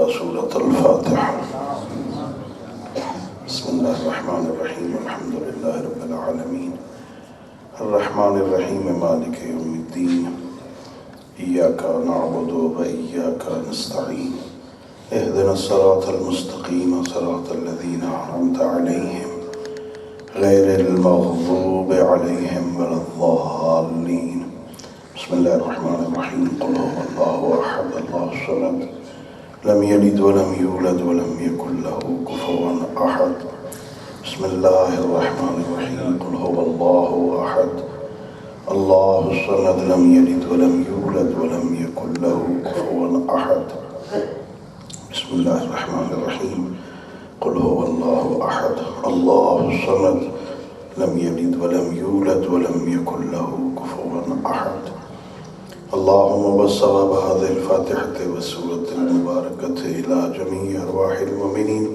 سورة الفاتحة. بسم الله الرحمن الرحيم. الحمد لله رب العالمين الرحمن الرحيم مالك يوم الدين إياك نعبد وإياك نستعين اهدنا الصراط المستقيم صراط الذين أنعمت عليهم غير المغضوب عليهم ولا الضالين. بسم الله الرحمن الرحيم. قل هو الله أحد الله الصمد لم يلد ولم يولد ولم يكن له كفوا أحد. بسم الله الرحمن الرحيم. قل هو الله أحد الله الصمد لم يلد ولم يولد ولم يكن له كفوا أحد. بسم الله الرحمن الرحيم. قل هو الله أحد الله الصمد لم يلد ولم يولد ولم يكن له كفوا أحد. اللهم بصواب هذه الفاتحة والسورة المباركة إلى جميع أرواح المؤمنين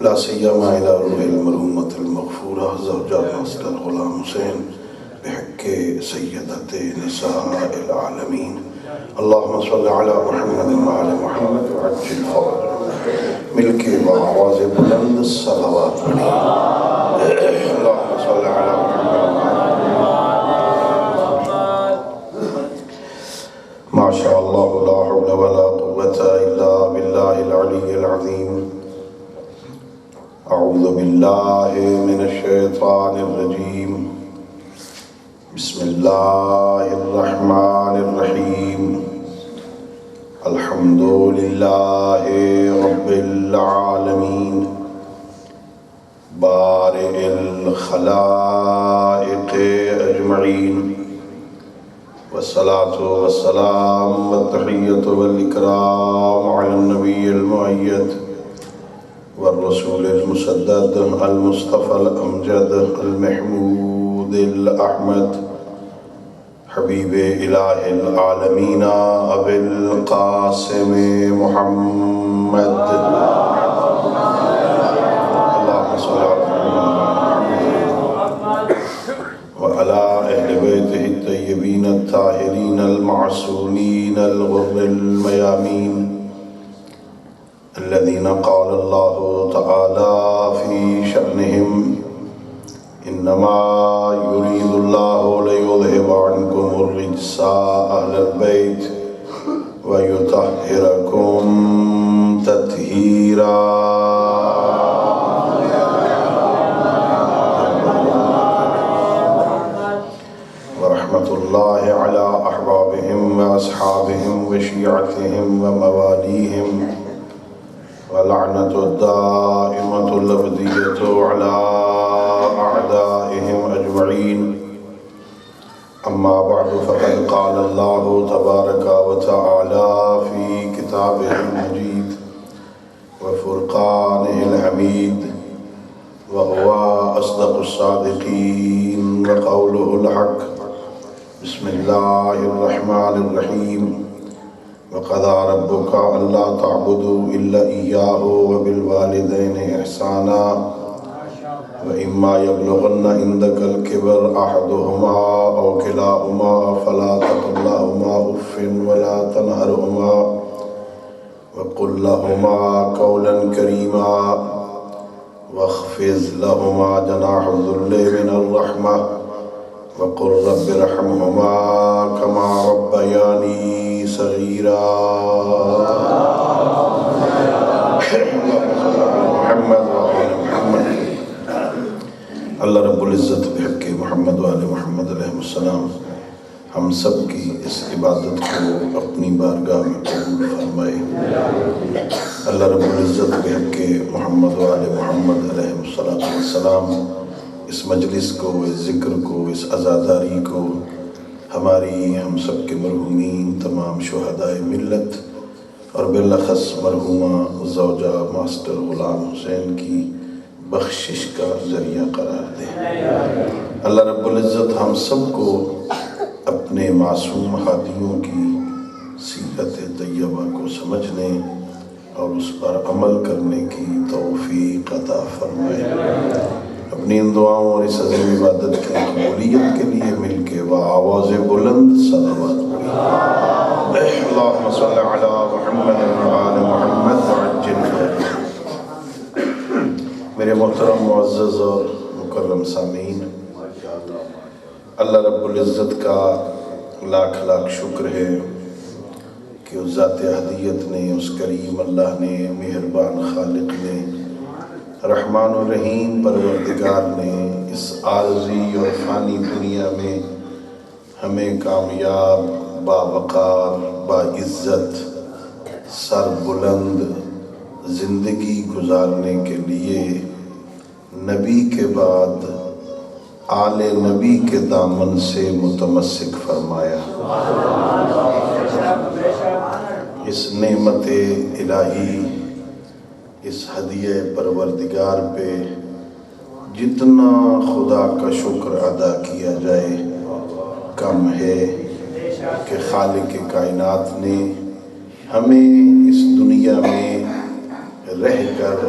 لا سيما إلى روح المرحومة المغفورة زوجة ناصر الغلام حسين بحق سيدة نساء العالمين. اللهم صل على محمد وعلى محمد وعجل فرجه ملك وآواز بلند الصلوات اللهم صل على محمد ما شاء الله لا حول ولا قوة إلا بالله العلي العظيم. أعوذ بالله من الشيطان الرجيم. بسم الله الرحمن الرحيم. الحمد لله رب العالمين بارئ الخلائق أجمعين والصلاة والسلام والتحية والإكرام على النبي المؤيد والرسول المسدد المصطفى الأمجد المحمود الأحمد حبيب إله العالمين أبي القاسم محمد اللهم صل على محمد وعلى أهل بيته الطيبين الطاهرين المعصومين الغر الميامين الذين قال الله تعالى في شأنهم إنما يريد الله ليذهب عنكم الرجس أهل البيت ويطهركم تطهيرا. ورحمة الله على أحبابهم وأصحابهم وشيعتهم ومواليهم ولعنة الدائمة الأبدية على أعدائهم أجمعين. أما بعد فقد قال الله تبارك وتعالى في كتابه المجيد وفرقانه الحميد وهو أصدق الصادقين وقوله الحق. بسم الله الرحمن الرحيم. وقضى ربك ألا تعبدوا إلا إياه وبالوالدين إحسانا وإما يبلغن عندك الكبر أحدهما أو كلاهما فلا تقل لهما أف ولا تنهرهما وقل لهما قولا كريما واخفض لهما جناح الذل من الرحمة وقل رب ارحمهما كما ربياني صغيرا. محمد وآل محمد. اللہ رب العزت بحق محمد وآل محمد علیہ السلام ہم سب کی اس عبادت کو اپنی بارگاہ میں قبول فرمائے. اللہ رب العزت بحق محمد وآل محمد علیہ السلام اس مجلس کو، اس ذکر کو، اس عزاداری کو ہماری ہم سب کے مرحومین تمام شہدائے ملت اور بالاخص مرحومہ زوجہ ماسٹر غلام حسین کی بخشش کا ذریعہ قرار دے. اللہ رب العزت ہم سب کو اپنے معصوم ہادیوں کی سیرت طیبہ کو سمجھنے اور اس پر عمل کرنے کی توفیق عطا فرمائے. اپنی ان دعاؤں اور اس عظیم عبادت کی قبولیت کے لیے مل کے آواز بلند صلوات پڑھیں. اللہم صلی علی محمد وعلی محمد معزز اور مکرم سامعین، اللہ رب العزت کا لاکھ لاکھ شکر ہے کہ اس ذات احدیت نے، اس کریم اللہ نے، مہربان خالق نے، رحمان و رحیم پروردگار نے اس عارضی اور فانی دنیا میں ہمیں کامیاب، باوقار، باعزت، سر بلند زندگی گزارنے کے لیے نبی کے بعد آل نبی کے دامن سے متمسک فرمایا۔ اس نعمت الہی، اس ہدیہ پروردگار پہ جتنا خدا کا شکر ادا کیا جائے کم ہے کہ خالق کائنات نے ہمیں اس دنیا میں رہ کر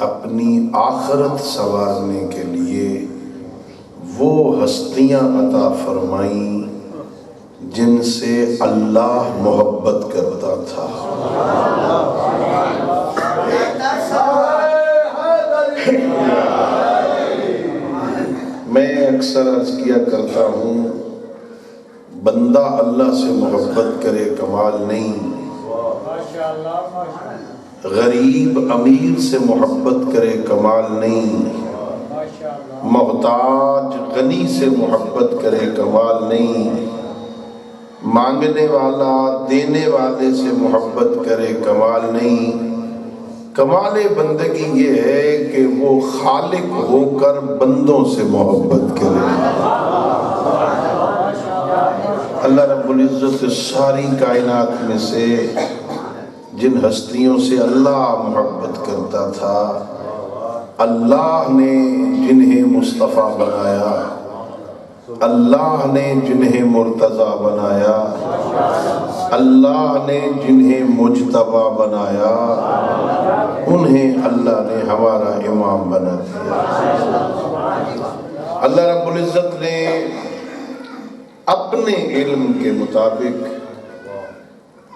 اپنی آخرت سنوارنے کے لیے وہ ہستیاں عطا فرمائیں جن سے اللہ محبت کرتا تھا۔ میں اکثر عرض کیا کرتا ہوں، بندہ اللہ سے محبت کرے کمال نہیں، غریب امیر سے محبت کرے کمال نہیں، محتاج غنی سے محبت کرے کمال نہیں، مانگنے والا دینے والے سے محبت کرے کمال نہیں۔ کمال بندگی یہ ہے کہ وہ خالق ہو کر بندوں سے محبت کرے۔ اللہ رب العزت ساری کائنات میں سے جن ہستیوں سے اللہ محبت کرتا تھا، اللہ نے جنہیں مصطفیٰ بنایا، اللہ نے جنہیں مرتضیٰ بنایا، اللہ نے جنہیں مجتبیٰ بنایا، انہیں اللہ نے ہمارا امام بنا دیا۔ اللہ رب العزت نے اپنے علم کے مطابق،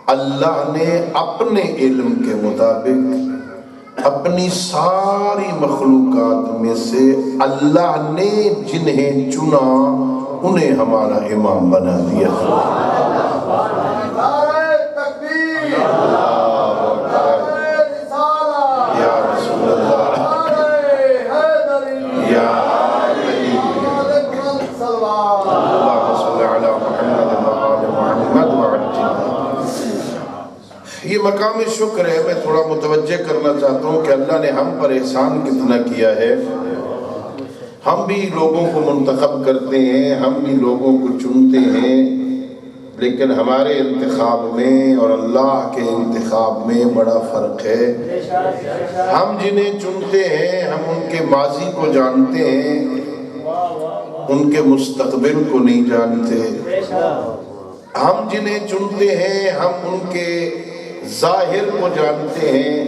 اللہ نے اپنے علم کے مطابق اپنی ساری مخلوقات میں سے اللہ نے جنہیں چنا انہیں ہمارا امام بنا دیا۔ یا رسول اللہ، یا یہ مقام شکر ہے۔ میں تھوڑا متوجہ کرنا چاہتا ہوں کہ اللہ نے ہم پر احسان کتنا کیا ہے۔ ہم بھی لوگوں کو منتخب کرتے ہیں، ہم بھی لوگوں کو چنتے ہیں، لیکن ہمارے انتخاب میں اور اللہ کے انتخاب میں بڑا فرق ہے۔ ہم جنہیں چنتے ہیں ہم ان کے ماضی کو جانتے ہیں، ان کے مستقبل کو نہیں جانتے۔ ہم جنہیں چنتے ہیں ہم ان کے ظاہر کو جانتے ہیں،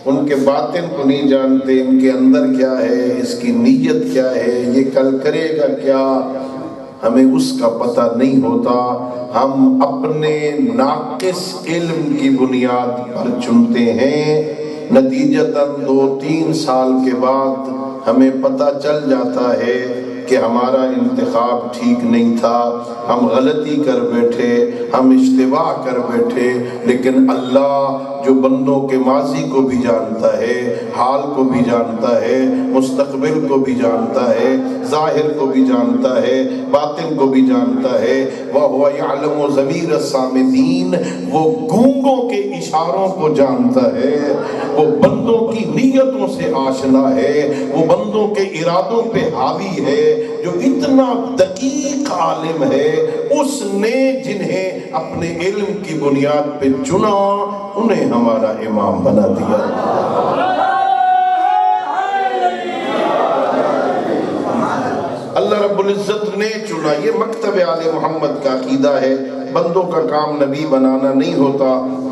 ان کے باطن کو نہیں جانتے، ان کے اندر کیا ہے، اس کی نیت کیا ہے، یہ کل کرے گا کیا، ہمیں اس کا پتہ نہیں ہوتا۔ ہم اپنے ناقص علم کی بنیاد پر چنتے ہیں، نتیجتاً 2-3 سال کے بعد ہمیں پتہ چل جاتا ہے کہ ہمارا انتخاب ٹھیک نہیں تھا، ہم غلطی کر بیٹھے، ہم اشتباہ کر بیٹھے۔ لیکن اللہ جو بندوں کے ماضی کو بھی جانتا ہے، حال کو بھی جانتا ہے، مستقبل کو بھی جانتا ہے، ظاہر کو بھی جانتا ہے، باطن کو بھی جانتا ہے۔ وَهُوَ يَعْلَمُ ضَمِيرَ الصَّامِتِينَ، وہ گونگوں کے اشاروں کو جانتا ہے، وہ بندوں کی نیتوں سے آشنا ہے، وہ بندوں کے ارادوں پہ حاوی ہے۔ جو اتنا دقیق عالم ہے، اس نے جنہیں اپنے علم کی بنیاد پہ چنا انہیں ہمارا امام بنا دیا۔ اللہ رب العزت نے چنا، یہ مکتب آل محمد کا عقیدہ ہے۔ بندوں کا کام نبی بنانا نہیں ہوتا،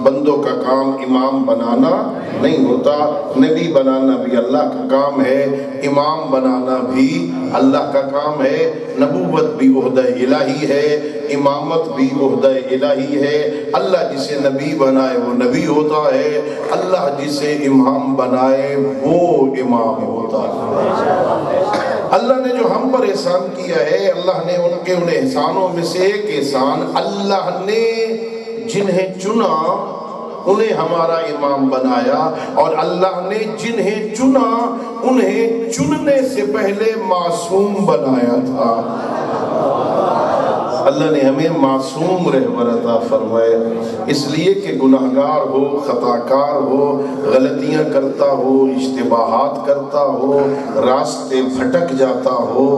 بندوں کا کام امام بنانا نہیں ہوتا۔ نبی بنانا بھی اللہ کا کام ہے، امام بنانا بھی اللہ کا کام ہے۔ نبوت بھی عہدہ الہی ہے، امامت بھی عہدہ الہی ہے۔ اللہ جسے نبی بنائے وہ نبی ہوتا ہے، اللہ جسے امام بنائے وہ امام ہوتا ہے۔ اللہ نے جو ہم پر احسان کیا ہے، اللہ نے ان احسانوں میں سے ایک احسان، اللہ نے جنہیں چنا انہیں ہمارا امام بنایا، اور اللہ نے جنہیں چنا انہیں چننے سے پہلے معصوم بنایا تھا۔ اللہ نے ہمیں معصوم رہبر عطا فرمائے، اس لیے کہ گناہگار ہو، خطاکار ہو، غلطیاں کرتا ہو، اشتباہات کرتا ہو، راستے بھٹک جاتا ہو۔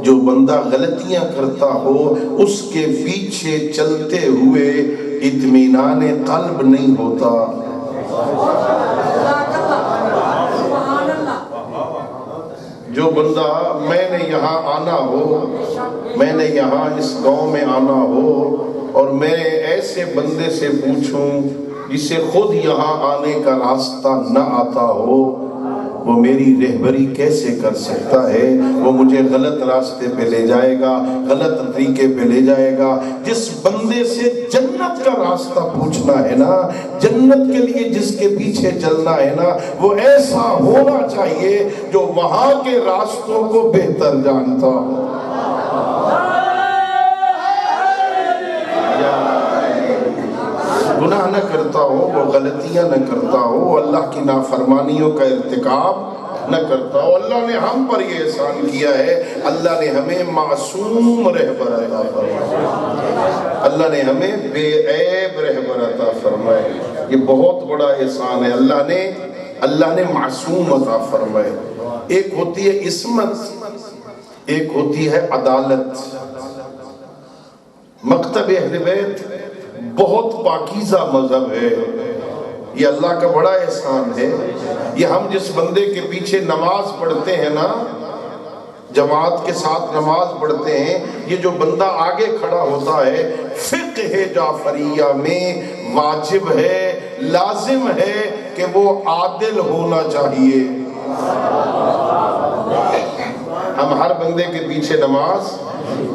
جو بندہ غلطیاں کرتا ہو اس کے پیچھے چلتے ہوئے اطمینان قلب نہیں ہوتا۔ جو بندہ میں نے یہاں آنا ہو، میں نے یہاں اس گاؤں میں آنا ہو، اور میں ایسے بندے سے پوچھوں جسے خود یہاں آنے کا راستہ نہ آتا ہو، وہ میری رہبری کیسے کر سکتا ہے؟ وہ مجھے غلط راستے پہ لے جائے گا، غلط طریقے پہ لے جائے گا۔ جس بندے سے جنت کا راستہ پوچھنا ہے نا، جنت کے لیے جس کے پیچھے چلنا ہے نا، وہ ایسا ہونا چاہیے جو وہاں کے راستوں کو بہتر جانتا ہو۔ گناہ نہ کرتا ہو، وہ غلطیاں نہ کرتا ہو، اللہ کی نافرمانیوں کا ارتکاب نہ کرتا ہو۔ اللہ نے ہم پر یہ احسان کیا ہے، اللہ نے ہمیں معصوم رہبر عطا فرمایا، اللہ نے ہمیں بے عیب رہبر عطا فرمائے۔ یہ بہت بڑا احسان ہے، اللہ نے معصوم عطا فرمائے۔ ایک ہوتی ہے عصمت، ایک ہوتی ہے عدالت۔ مکتب اہل بیت بہت پاکیزہ مذہب ہے، یہ اللہ کا بڑا احسان ہے۔ یہ ہم جس بندے کے پیچھے نماز پڑھتے ہیں نا، جماعت کے ساتھ نماز پڑھتے ہیں، یہ جو بندہ آگے کھڑا ہوتا ہے، فقہ جعفریہ میں واجب ہے، لازم ہے کہ وہ عادل ہونا چاہیے۔ ہم ہر بندے کے پیچھے نماز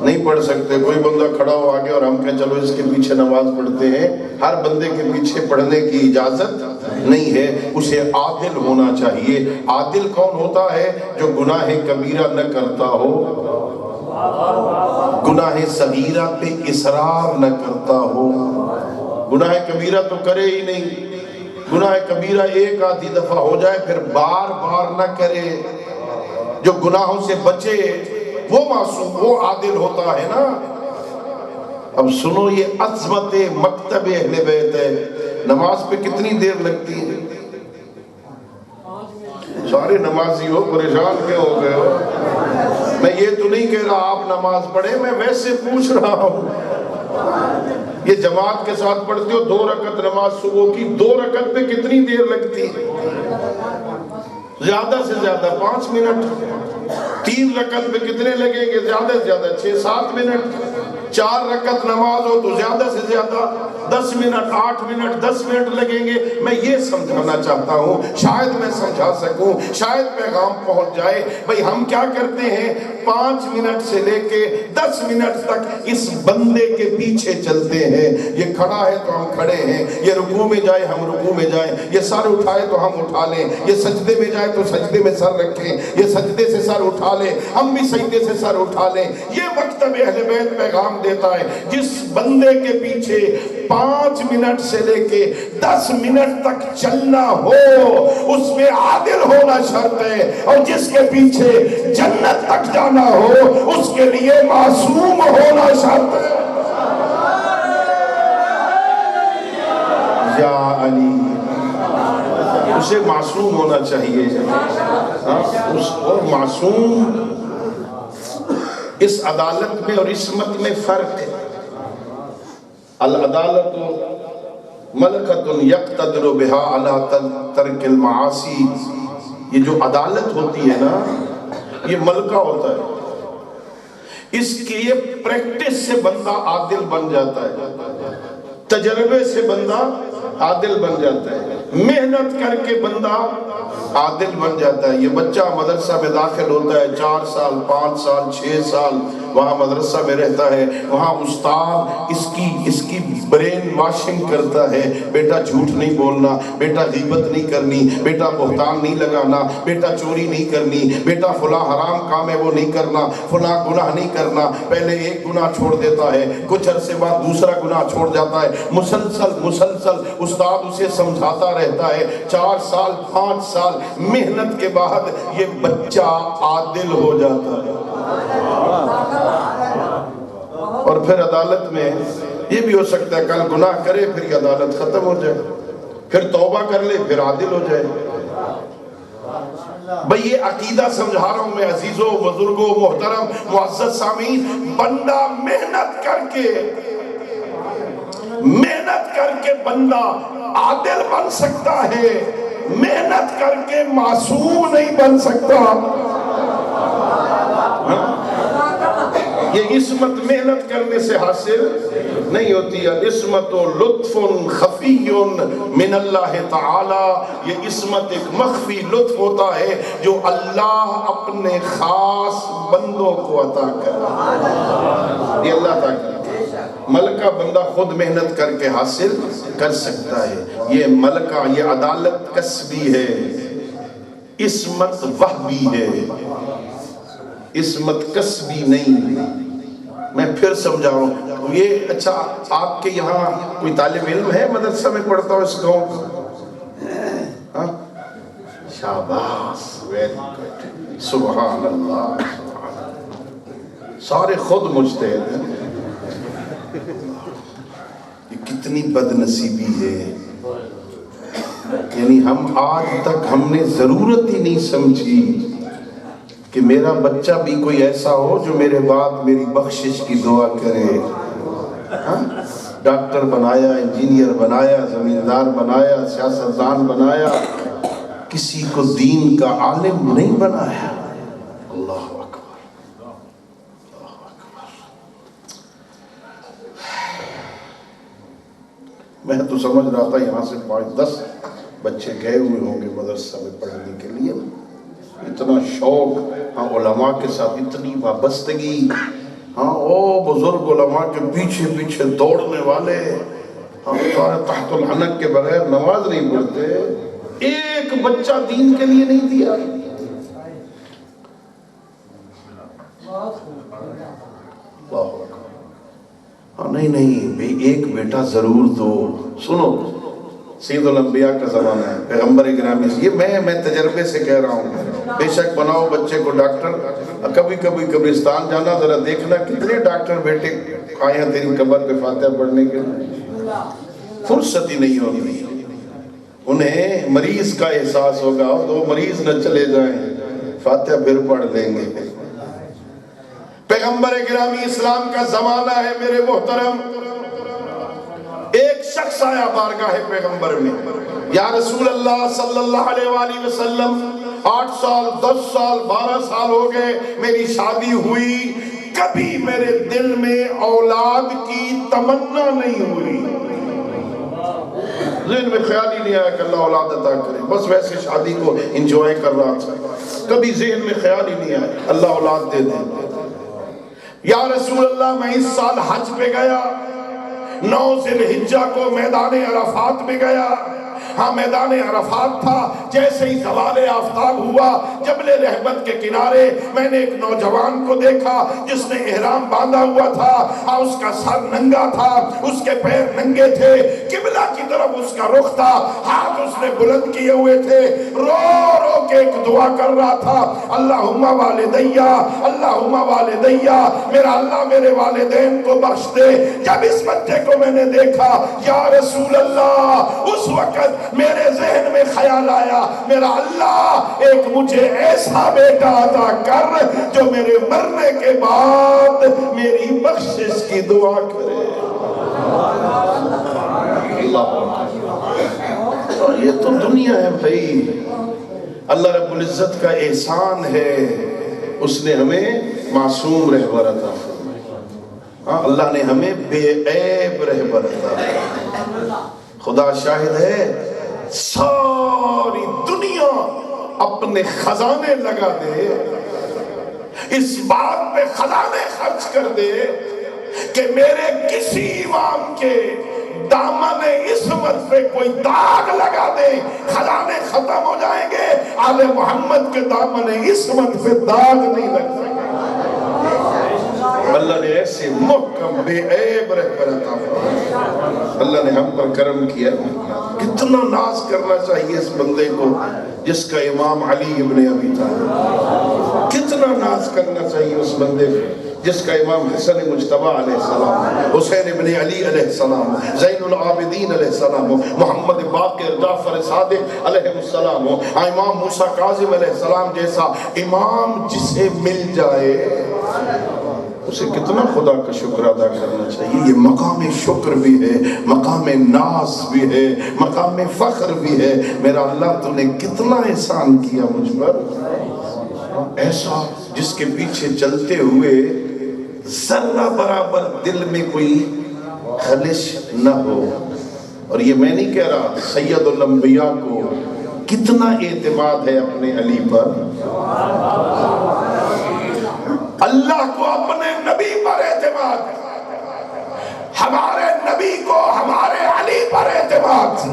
نہیں پڑھ سکتے۔ کوئی بندہ کھڑا ہو آگے اور ہم کہیں چلو اس کے پیچھے نماز پڑھتے ہیں، ہر بندے کے پیچھے پڑھنے کی اجازت نہیں ہے، اسے عادل ہونا چاہیے۔ عادل کون ہوتا ہے؟ جو گناہ کبیرہ نہ کرتا ہو، گناہ صغیرہ پہ اصرار نہ کرتا ہو۔ گناہ کبیرہ تو کرے ہی نہیں، گناہ کبیرہ ایک آدھی دفعہ ہو جائے پھر بار بار نہ کرے۔ جو گناہوں سے بچے وہ معصوم، وہ عادل ہوتا ہے نا۔ اب سنو، یہ عظمت مکتب اہل بیت ہے۔ نماز پہ کتنی دیر لگتی ہے؟ سارے نمازی ہو پریشان کیوں ہو گئے ہو؟ میں یہ تو نہیں کہہ رہا آپ نماز پڑھیں، میں ویسے پوچھ رہا ہوں۔ یہ جماعت کے ساتھ پڑھتے ہو 2 رکعت نماز صبح کی، 2 رکعت پہ کتنی دیر لگتی ہے؟ زیادہ سے زیادہ 5 منٹ۔ 3 رکعت پہ کتنے لگیں گے؟ زیادہ سے زیادہ 6-7 منٹ۔ 4 رکعت نماز ہو تو زیادہ سے زیادہ 10 منٹ، 8 منٹ، 10 منٹ لگیں گے۔ میں یہ سمجھانا چاہتا ہوں، شاید میں سمجھا سکوں، شاید پیغام پہنچ جائے۔ بھئی ہم کیا کرتے ہیں؟ 5 منٹ سے لے کے 10 منٹ تک اس بندے کے پیچھے چلتے ہیں۔ یہ کھڑا ہے تو ہم کھڑے ہیں، یہ رکوع میں جائے ہم رکوع میں جائیں، یہ سر اٹھائے تو ہم اٹھا لیں، یہ سجدے میں جائے تو سجدے میں سر رکھیں، یہ سجدے سے سر اٹھا لیں، ہم بھی سجدے سے سر اٹھا لیں۔ یہ مکتب اہل بیت پیغام دیتا ہے، جس بندے کے پیچھے 5 منٹ سے لے کے 10 منٹ تک چلنا ہو اس میں عادل ہونا شرط ہے، اور جس کے پیچھے جنت تک جانا ہو اس کے لیے معصوم ہونا شرط ہے۔ یا علی، اسے معصوم ہونا چاہیے۔ اور معصوم، اس عدالت میں اور عصمت میں فرق ہے۔ العدالت ملکۃ یقتدر بها علی ترک المعاصی، یہ جو عدالت ہوتی ہے نا، یہ ملکہ ہوتا ہے، اس کی یہ پریکٹس سے بندہ عادل بن جاتا ہے، تجربے سے بندہ عادل بن جاتا ہے، محنت کر کے بندہ عادل بن جاتا ہے۔ یہ بچہ مدرسہ میں داخل ہوتا ہے، 4 سال 5 سال 6 سال وہاں مدرسہ میں رہتا ہے، وہاں استاد اس کی برین واشنگ کرتا ہے، بیٹا جھوٹ نہیں بولنا، بیٹا غیبت نہیں کرنی، بیٹا بہتان نہیں لگانا، بیٹا چوری نہیں کرنی، بیٹا فلاں حرام کام ہے وہ نہیں کرنا، فلاں گناہ نہیں کرنا۔ پہلے ایک گناہ چھوڑ دیتا ہے، کچھ عرصے بعد دوسرا گناہ چھوڑ جاتا ہے، مسلسل استاد اسے سمجھاتا رہتا ہے۔ 4 سال 5 سال محنت کے بعد یہ بچہ عادل ہو جاتا ہے، اور پھر عدالت میں یہ بھی ہو سکتا ہے کل گناہ کرے پھر یہ عدالت ختم ہو جائے، پھر توبہ کر لے پھر عادل ہو جائے۔ بھئی یہ عقیدہ سمجھا رہا ہوں میں عزیزوں، بزرگوں، محترم معزز سامعین، بندہ محنت کر کے بندہ عادل بن سکتا ہے، محنت کر کے معصوم نہیں بن سکتا۔ یہ عصمت محنت کرنے سے حاصل نہیں ہوتی ہے۔ عصمت و لطف خفی من اللہ تعالی، یہ عصمت ایک مخفی لطف ہوتا ہے جو اللہ اپنے خاص بندوں کو عطا کرتا ہے۔ یہ اللہ تعالی ملکہ بندہ خود محنت کر کے حاصل کر سکتا ہے، یہ ملکہ، یہ عدالت کسبی ہے، عصمت وہبی ہے، عصمت کسبی نہیں۔ میں پھر سمجھاؤں یہ، اچھا آپ کے یہاں کوئی طالب علم ہے مدرسہ میں پڑھتا ہو اس گاؤں؟ شاباش، ویری گڈ، سبحان اللہ، سارے خود مجتہد ہیں۔ یہ کتنی بد نصیبی ہے، یعنی ہم آج تک ہم نے ضرورت ہی نہیں سمجھی کہ میرا بچہ بھی کوئی ایسا ہو جو میرے بعد میری بخشش کی دعا کرے۔ ڈاکٹر بنایا، انجینئر بنایا، زمیندار بنایا، سیاستدان بنایا، کسی کو دین کا عالم نہیں بنایا۔ اللہ اکبر، اللہ اکبر۔ میں تو سمجھ رہا تھا یہاں سے 5-10 بچے گئے ہوئے ہوں گے مدرسہ میں پڑھنے کے لیے، اتنا شوق، ہاں علماء کے ساتھ اتنی وابستگی، ہاں او بزرگ علماء کے پیچھے پیچھے دوڑنے والے، ہم تحت الحنک کے بغیر نماز نہیں پڑھتے، ایک بچہ دین کے لیے نہیں دیا۔ ہاں نہیں بھئی ایک بیٹا ضرور دو۔ سنو، سید الانبیاء کا زمانہ ہے، پیغمبر گرامی، یہ میں تجربے سے کہہ رہا ہوں، بے شک بناؤ بچے کو ڈاکٹر، کبھی قبرستان جانا ذرا دیکھنا کتنے ڈاکٹر بیٹے آئے ہیں تیری قبر پہ فاتحہ پڑھنے کے لیے، فرصت ہی نہیں ہوگی انہیں، مریض کا احساس ہوگا، تو مریض نہ چلے جائیں، فاتحہ پھر پڑھ لیں گے۔ پیغمبر گرامی اسلام کا زمانہ ہے میرے محترم، ایک شخص آیا بارگاہ پیغمبر میں، یا رسول اللہ صلی اللہ علیہ وآلہ وسلم، 8 سال 10 سال 12 سال ہو گئے میری شادی ہوئی، کبھی میرے دل میں اولاد کی تمنا نہیں ہوئی، ذہن میں خیال ہی نہیں آیا کہ اللہ اولاد عطا کرے، بس ویسے شادی کو انجوائے کر رہا تھا، کبھی ذہن میں خیال ہی نہیں آیا اللہ اولاد دے دے۔ یا رسول اللہ میں اس سال حج پہ گیا، 9 ذی الحجہ کو میدان عرفات میں گیا، ہاں میدان عرفات تھا، جیسے ہی زوال آفتاب ہوا جبل رحمت کے کنارے میں نے ایک نوجوان کو دیکھا جس نے احرام باندھا ہوا تھا، ہاں اس کا سر ننگا تھا، اس کے پیر ننگے تھے، قبلہ کی طرف اس کا رخ تھا، ہاتھ اس نے بلند کیے ہوئے تھے، رو رو کے ایک دعا کر رہا تھا، اللہم والدیہ، اللہم والدیہ، میرا اللہ میرے والدین کو بخش دے۔ جب اس بچے کو میں نے دیکھا یا رسول اللہ، اس وقت میرے ذہن میں خیال آیا، میرا اللہ ایک مجھے ایسا بیٹا عطا کر جو میرے مرنے کے بعد میری بخشش کی دعا کرے۔ اور یہ تو دنیا ہے بھائی، اللہ رب العزت کا احسان ہے، اس نے ہمیں معصوم رہبر عطا فرمایا، اللہ نے ہمیں بے عیب رہبر عطا فرمایا۔ خدا شاہد ہے، ساری دنیا اپنے خزانے لگا دے، اس بات پہ خزانے خرچ کر دے کہ میرے کسی امام کے دامن عصمت پہ کوئی داغ لگا دے، خزانے ختم ہو جائیں گے، آل محمد کے دامن عصمت پہ داغ نہیں لگ سکے۔ اللہ نے ایسے محکم بے عیب رہبر عطا فرمایا، اللہ نے ہم پر کرم کیا۔ کتنا ناز کرنا چاہیے اس بندے کو جس کا امام علی ابن ابی طالب، کتنا ناز کرنا چاہیے اس بندے کو جس کا امام حسن مجتبی علیہ السلام، حسین ابن علی علیہ السلام، زین العابدین علیہ السلام، محمد باقر جعفر صادق علیہ السلام، امام موسیٰ کاظم علیہ السلام جیسا امام جسے مل جائے اسے کتنا خدا کا شکر ادا کرنا چاہیے۔ یہ مقام شکر بھی ہے، مقام ناز بھی ہے، مقام فخر بھی ہے۔ میرا اللہ تو نے کتنا احسان کیا مجھ پر، ایسا جس کے پیچھے چلتے ہوئے ذرہ برابر دل میں کوئی خلش نہ ہو۔ اور یہ میں نہیں کہہ رہا، سید الانبیاء کو کتنا اعتماد ہے اپنے علی پر، اللہ کو اپنے نبی پر اعتماد ہے، ہمارے نبی کو ہمارے علی پر اعتماد۔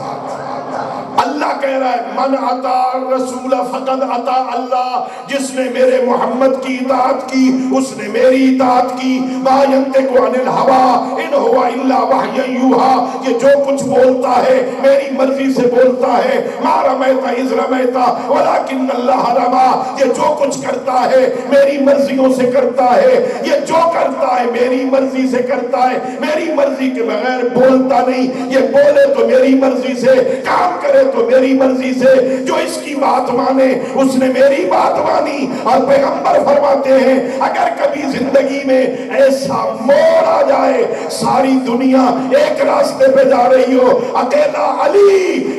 اللہ کہہ رہا ہے من اطاع الرسول فقد اطاع اللہ، جس نے میرے محمد کی اطاعت کی اس نے میری اطاعت کی۔ ما ینطق عن الہوی ان هو الا وحی یوحی، یہ جو کچھ بولتا ہے میری مرضی سے بولتا ہے۔ ما رمیت اذ رمیت ولکن اللہ رمی، یہ جو کچھ کرتا ہے میری مرضیوں سے کرتا ہے، یہ جو کرتا ہے میری مرضی سے کرتا ہے، میری مرضی کے بغیر بولتا نہیں، یہ بولے تو میری مرضی سے، کام کرے تو میری مرضی سے۔ جو اس کی بات مانے اس نے میری بات مانی۔ اور پیغمبر فرماتے ہیں اگر کبھی زندگی میں ایسا موڑ آ جائے، ساری دنیا ایک راستے پہ جا رہی ہو، اکیلا علی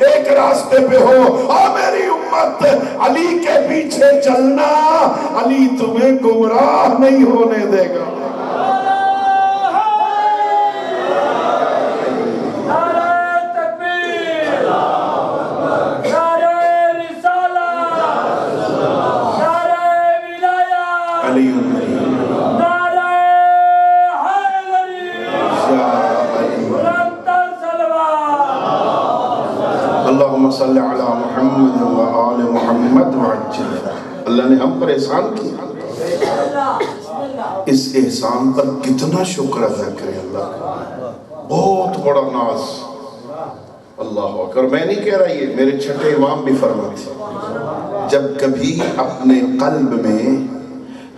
ایک راستے پہ ہو، اور میری امت علی کے پیچھے چلنا، علی تمہیں گمراہ نہیں ہونے دے گا۔ اللہم صلی علی محمد و آل محمد وعجل۔ اللہ نے ہم پر احسان کیا، اس احسان پر کتنا شکر ادا کرے اللہ کا، بہت بڑا ناز۔ اللہ اکبر۔ میں نہیں کہہ رہا، یہ میرے چھٹے امام بھی فرماتے جب کبھی اپنے قلب میں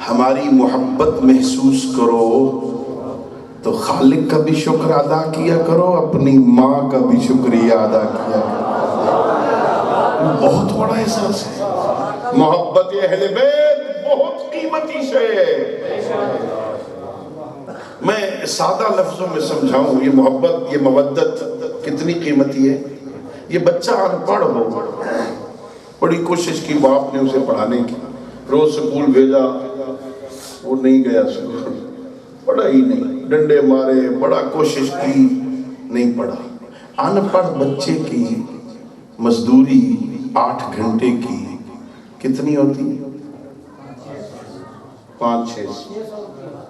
ہماری محبت محسوس کرو تو خالق کا بھی شکر ادا کیا کرو، اپنی ماں کا بھی شکریہ ادا کیا کرو۔ بہت بڑا احساس ہے، محبت اہل بیت بہت قیمتی شے ہے۔ میں سادہ لفظوں میں سمجھاؤں، یہ محبت، یہ مودت کتنی قیمتی ہے۔ یہ بچہ ان پڑھ ہو، بڑی کوشش کی باپ نے اسے پڑھانے کی، روز سکول بھیجا، وہ نہیں گیا سکول، پڑھا ہی نہیں، ڈنڈے مارے، بڑا کوشش کی، نہیں پڑھا۔ ان پڑھ بچے کی مزدوری 8 گھنٹے کی کتنی ہوتی ہے؟ 500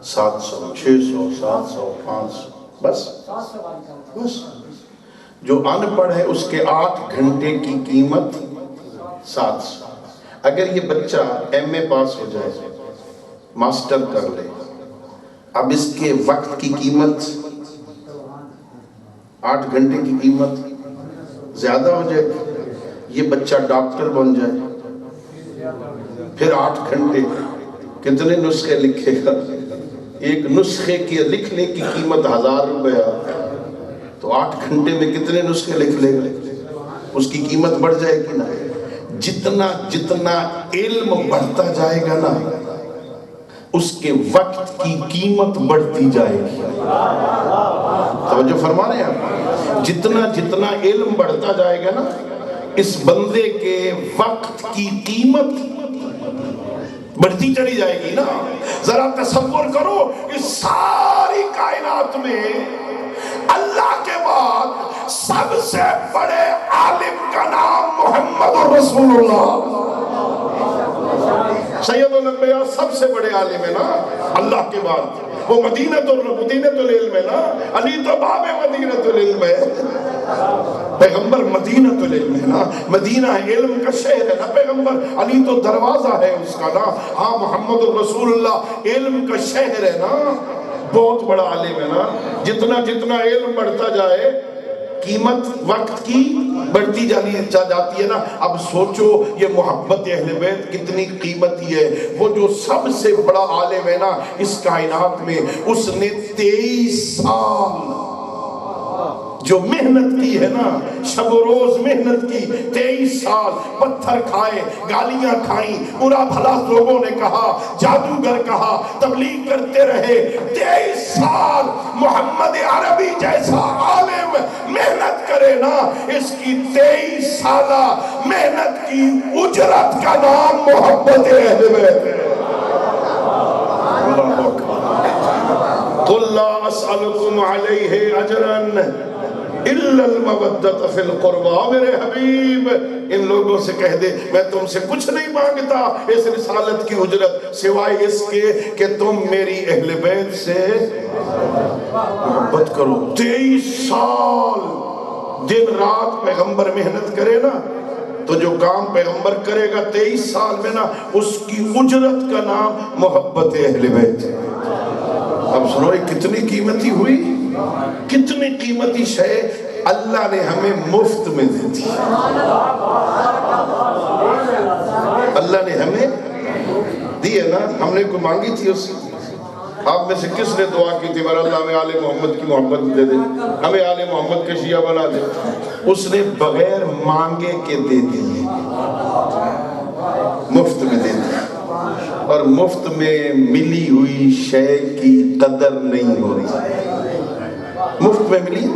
700 600 700 500، بس جو ان پڑھ ہے اس کے 8 گھنٹے کی قیمت 700۔ اگر یہ بچہ ایم اے پاس ہو جائے، ماسٹر کر لے، اب اس کے وقت کی قیمت 8 گھنٹے کی قیمت زیادہ ہو جائے۔ یہ بچہ ڈاکٹر بن جائے، پھر 8 گھنٹے کتنے نسخے لکھے گا؟ ایک نسخے کی لکھنے کی قیمت 1000 روپیہ، تو 8 گھنٹے میں کتنے نسخے لکھ لے گا؟ اس کی قیمت بڑھ جائے گی نا۔ جتنا علم بڑھتا جائے گا نا، اس کے وقت کی قیمت بڑھتی جائے گی۔ توجہ فرما رہے ہیں آپ؟ جتنا علم بڑھتا جائے گا نا، اس بندے کے وقت کی قیمت بڑھتی چلی جائے گی نا. ذرا تصور کرو اس ساری کائنات میں اللہ کے بعد سب سے بڑے عالم کا نام محمد رسول اللہ. سید الانبیاء سب سے بڑے عالم ہے نا اللہ کے بعد. وہ مدینۃ العلم ہے نا. علی تو باب مدینۃ العلم ہے. پیغمبر مدینۃ العلم ہے نا. مدینہ علم کا شہر ہے نا پیغمبر. علی تو دروازہ ہے اس کا نا. ہاں محمد الرسول اللہ علم کا شہر ہے نا. بہت بڑا عالم ہے نا. جتنا جتنا علم بڑھتا جائے قیمت وقت کی بڑھتی جاتی ہے نا. اب سوچو یہ محبت اہل بیت کتنی قیمتی ہے. وہ جو سب سے بڑا عالم ہے نا اس کائنات میں, اس نے 23 سال جو محنت کی ہے نا, شب و روز محنت کی, 23 سال پتھر کھائے, گالیاں کھائیں, برا بھلا لوگوں نے کہا, جادوگر کہا, تبلیغ کرتے رہے. 23 سال محمد عربی جیسا عالم محنت کرے نا, اس کی 23 سالہ محنت کی اجرت کا نام محبت اہل بیت ہے. اللہ اکبر. قل لا اسألکم علیہ اجرا الا المودۃ فی القربى. میرے حبیب ان لوگوں سے کہہ دے میں تم سے کچھ نہیں مانگتا اس رسالت کی اجرت سوائے اس کے کہ تم میری اہل بیت سے محبت کرو. 23 سال دن رات پیغمبر محنت کرے نا, تو جو کام پیغمبر کرے گا 23 سال میں نا, اس کی اجرت کا نام محبت اہل بیت ہے. اب سنو یہ کتنی قیمتی ہوئی, کتنی قیمتی شے اللہ نے ہمیں مفت میں دی تھی. اللہ نے ہمیں دی ہے نا. ہم نے کوئی مانگی تھی اس سے؟ آپ میں سے کس نے دعا کی تھی اللہ ہمیں آل محمد کی محبت دے دے, ہمیں آل محمد کے شیعہ بنا دے؟ اس نے بغیر مانگے کے دے دی, مفت میں دے دی. اور مفت میں ملی ہوئی شے کی قدر نہیں ہو رہی. مفت میں ملی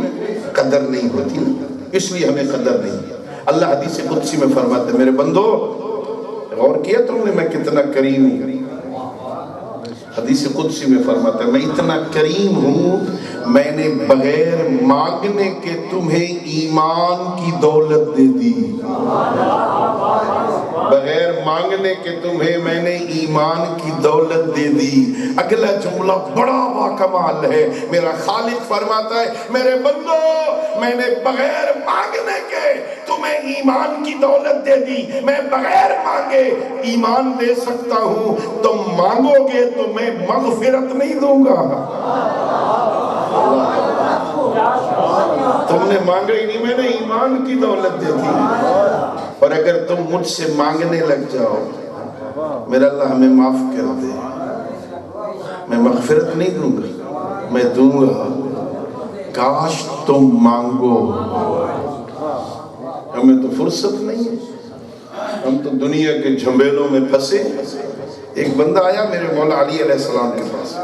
قدر نہیں ہوتی, اس لیے ہمیں قدر نہیں. اللہ حدیث قدسی میں فرماتے ہیں میرے بندو غور کیا تم نے میں کتنا کریم ہوں. حدیث قدسی میں فرماتا ہے میں اتنا کریم ہوں, میں نے بغیر مانگنے کے تمہیں ایمان کی دولت دے دی. بغیر مانگنے کے تمہیں میں نے ایمان کی دولت دے دی. اگلا جملہ بڑا باکمال ہے. میرا خالق فرماتا ہے میرے بندو میں نے بغیر مانگنے کے تمہیں ایمان کی دولت دے دی. میں بغیر مانگے ایمان دے سکتا ہوں, تم مانگو گے تو میں مغفرت نہیں دوں گا. تم نے مانگا ہی نہیں, میں نے ایمان کی دولت دے دی. اور اگر تم مجھ سے مانگنے لگ جاؤ میرا اللہ ہمیں معاف کر دے, میں مغفرت نہیں دوں گا, میں دوں گا کاش تم مانگو. ہمیں تو فرصت نہیں ہے, ہم تو دنیا کے جھمیلوں میں پھنسے. ایک بندہ آیا میرے مولا علی علیہ السلام کے پاس,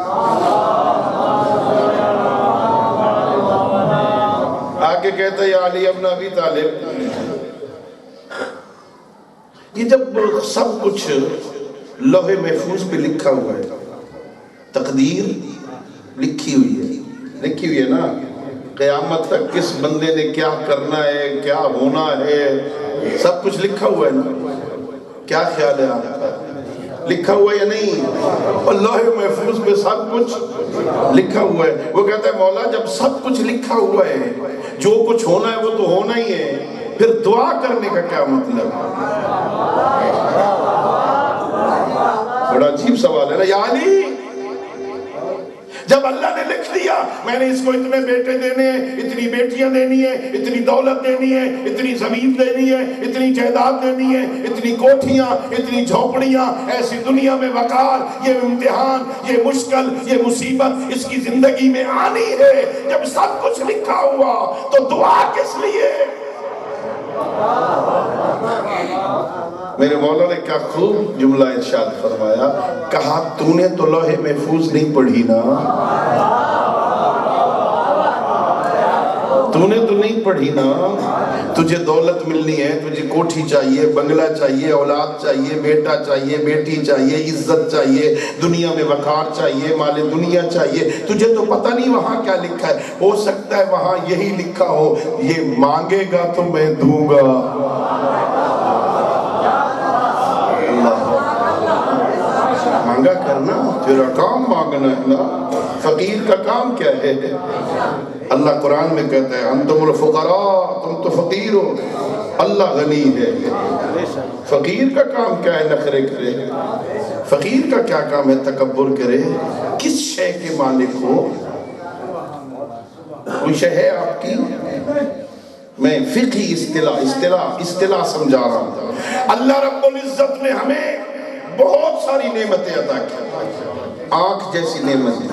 آگے کہتا ہے یا علی ابن ابی طالب, یہ جب سب کچھ لوح محفوظ پہ لکھا ہوا ہے, تقدیر لکھی ہوئی ہے نا, قیامت تک کس بندے نے کیا کرنا ہے, کیا ہونا ہے, سب کچھ لکھا ہوا ہے نا. کیا خیال ہے آپ کا, لکھا ہوا ہے یا نہیں؟ اور لوح محفوظ پہ سب کچھ لکھا ہوا ہے. وہ کہتا ہے مولا جب سب کچھ لکھا ہوا ہے, جو کچھ ہونا ہے وہ تو ہونا ہی ہے, پھر دعا کرنے کا کیا مطلب؟ بڑا عجیب سوال ہے نا. یا علی جب اللہ نے لکھ دیا میں نے اس کو اتنے بیٹے دینے ہیں, اتنی بیٹیاں دینی ہیں, اتنی دولت دینی ہے, اتنی زمین دینی ہے, اتنی جائیداد دینی ہے, اتنی کوٹھیاں, اتنی جھونپڑیاں, ایسی دنیا میں وقار, یہ امتحان, یہ مشکل, یہ مصیبت اس کی زندگی میں آنی ہے. جب سب کچھ لکھا ہوا تو دعا کس لیے؟ میرے مولا نے کیا خوب جملہ ارشاد فرمایا, کہا تو نے تو لوح محفوظ نہیں پڑھی نا, تو نے تو نہیں پڑھی نا, تجھے دولت ملنی ہے، تجھے کوٹھی چاہیے، بنگلہ چاہیے، اولاد چاہیے، بیٹا چاہیے، بیٹی چاہیے، عزت چاہیے، دنیا میں وقار چاہیے، مال دنیا چاہیے، تجھے تو پتہ نہیں وہاں کیا لکھا ہے، ہو سکتا ہے وہاں یہی لکھا ہو، یہ مانگے گا تو میں دوں گا۔ مانگا کرنا، تیرا کام مانگنا ہے نا، فقیر کا کام کیا ہے؟ اللہ قرآن میں کہتا ہے انتم الفقراء، تم تو فقیر ہو، اللہ غنی ہے۔ فقیر کا کام کیا ہے نخرے کرے؟ فقیر کا کیا کام ہے تکبر کرے؟ کس شے کے مالک ہو؟ کوئی شے ہے آپ کی؟ میں فقہی اصطلاح سمجھا رہا ہوں۔ اللہ رب العزت نے ہمیں بہت ساری نعمتیں عطا کی، آنکھ جیسی نعمتیں۔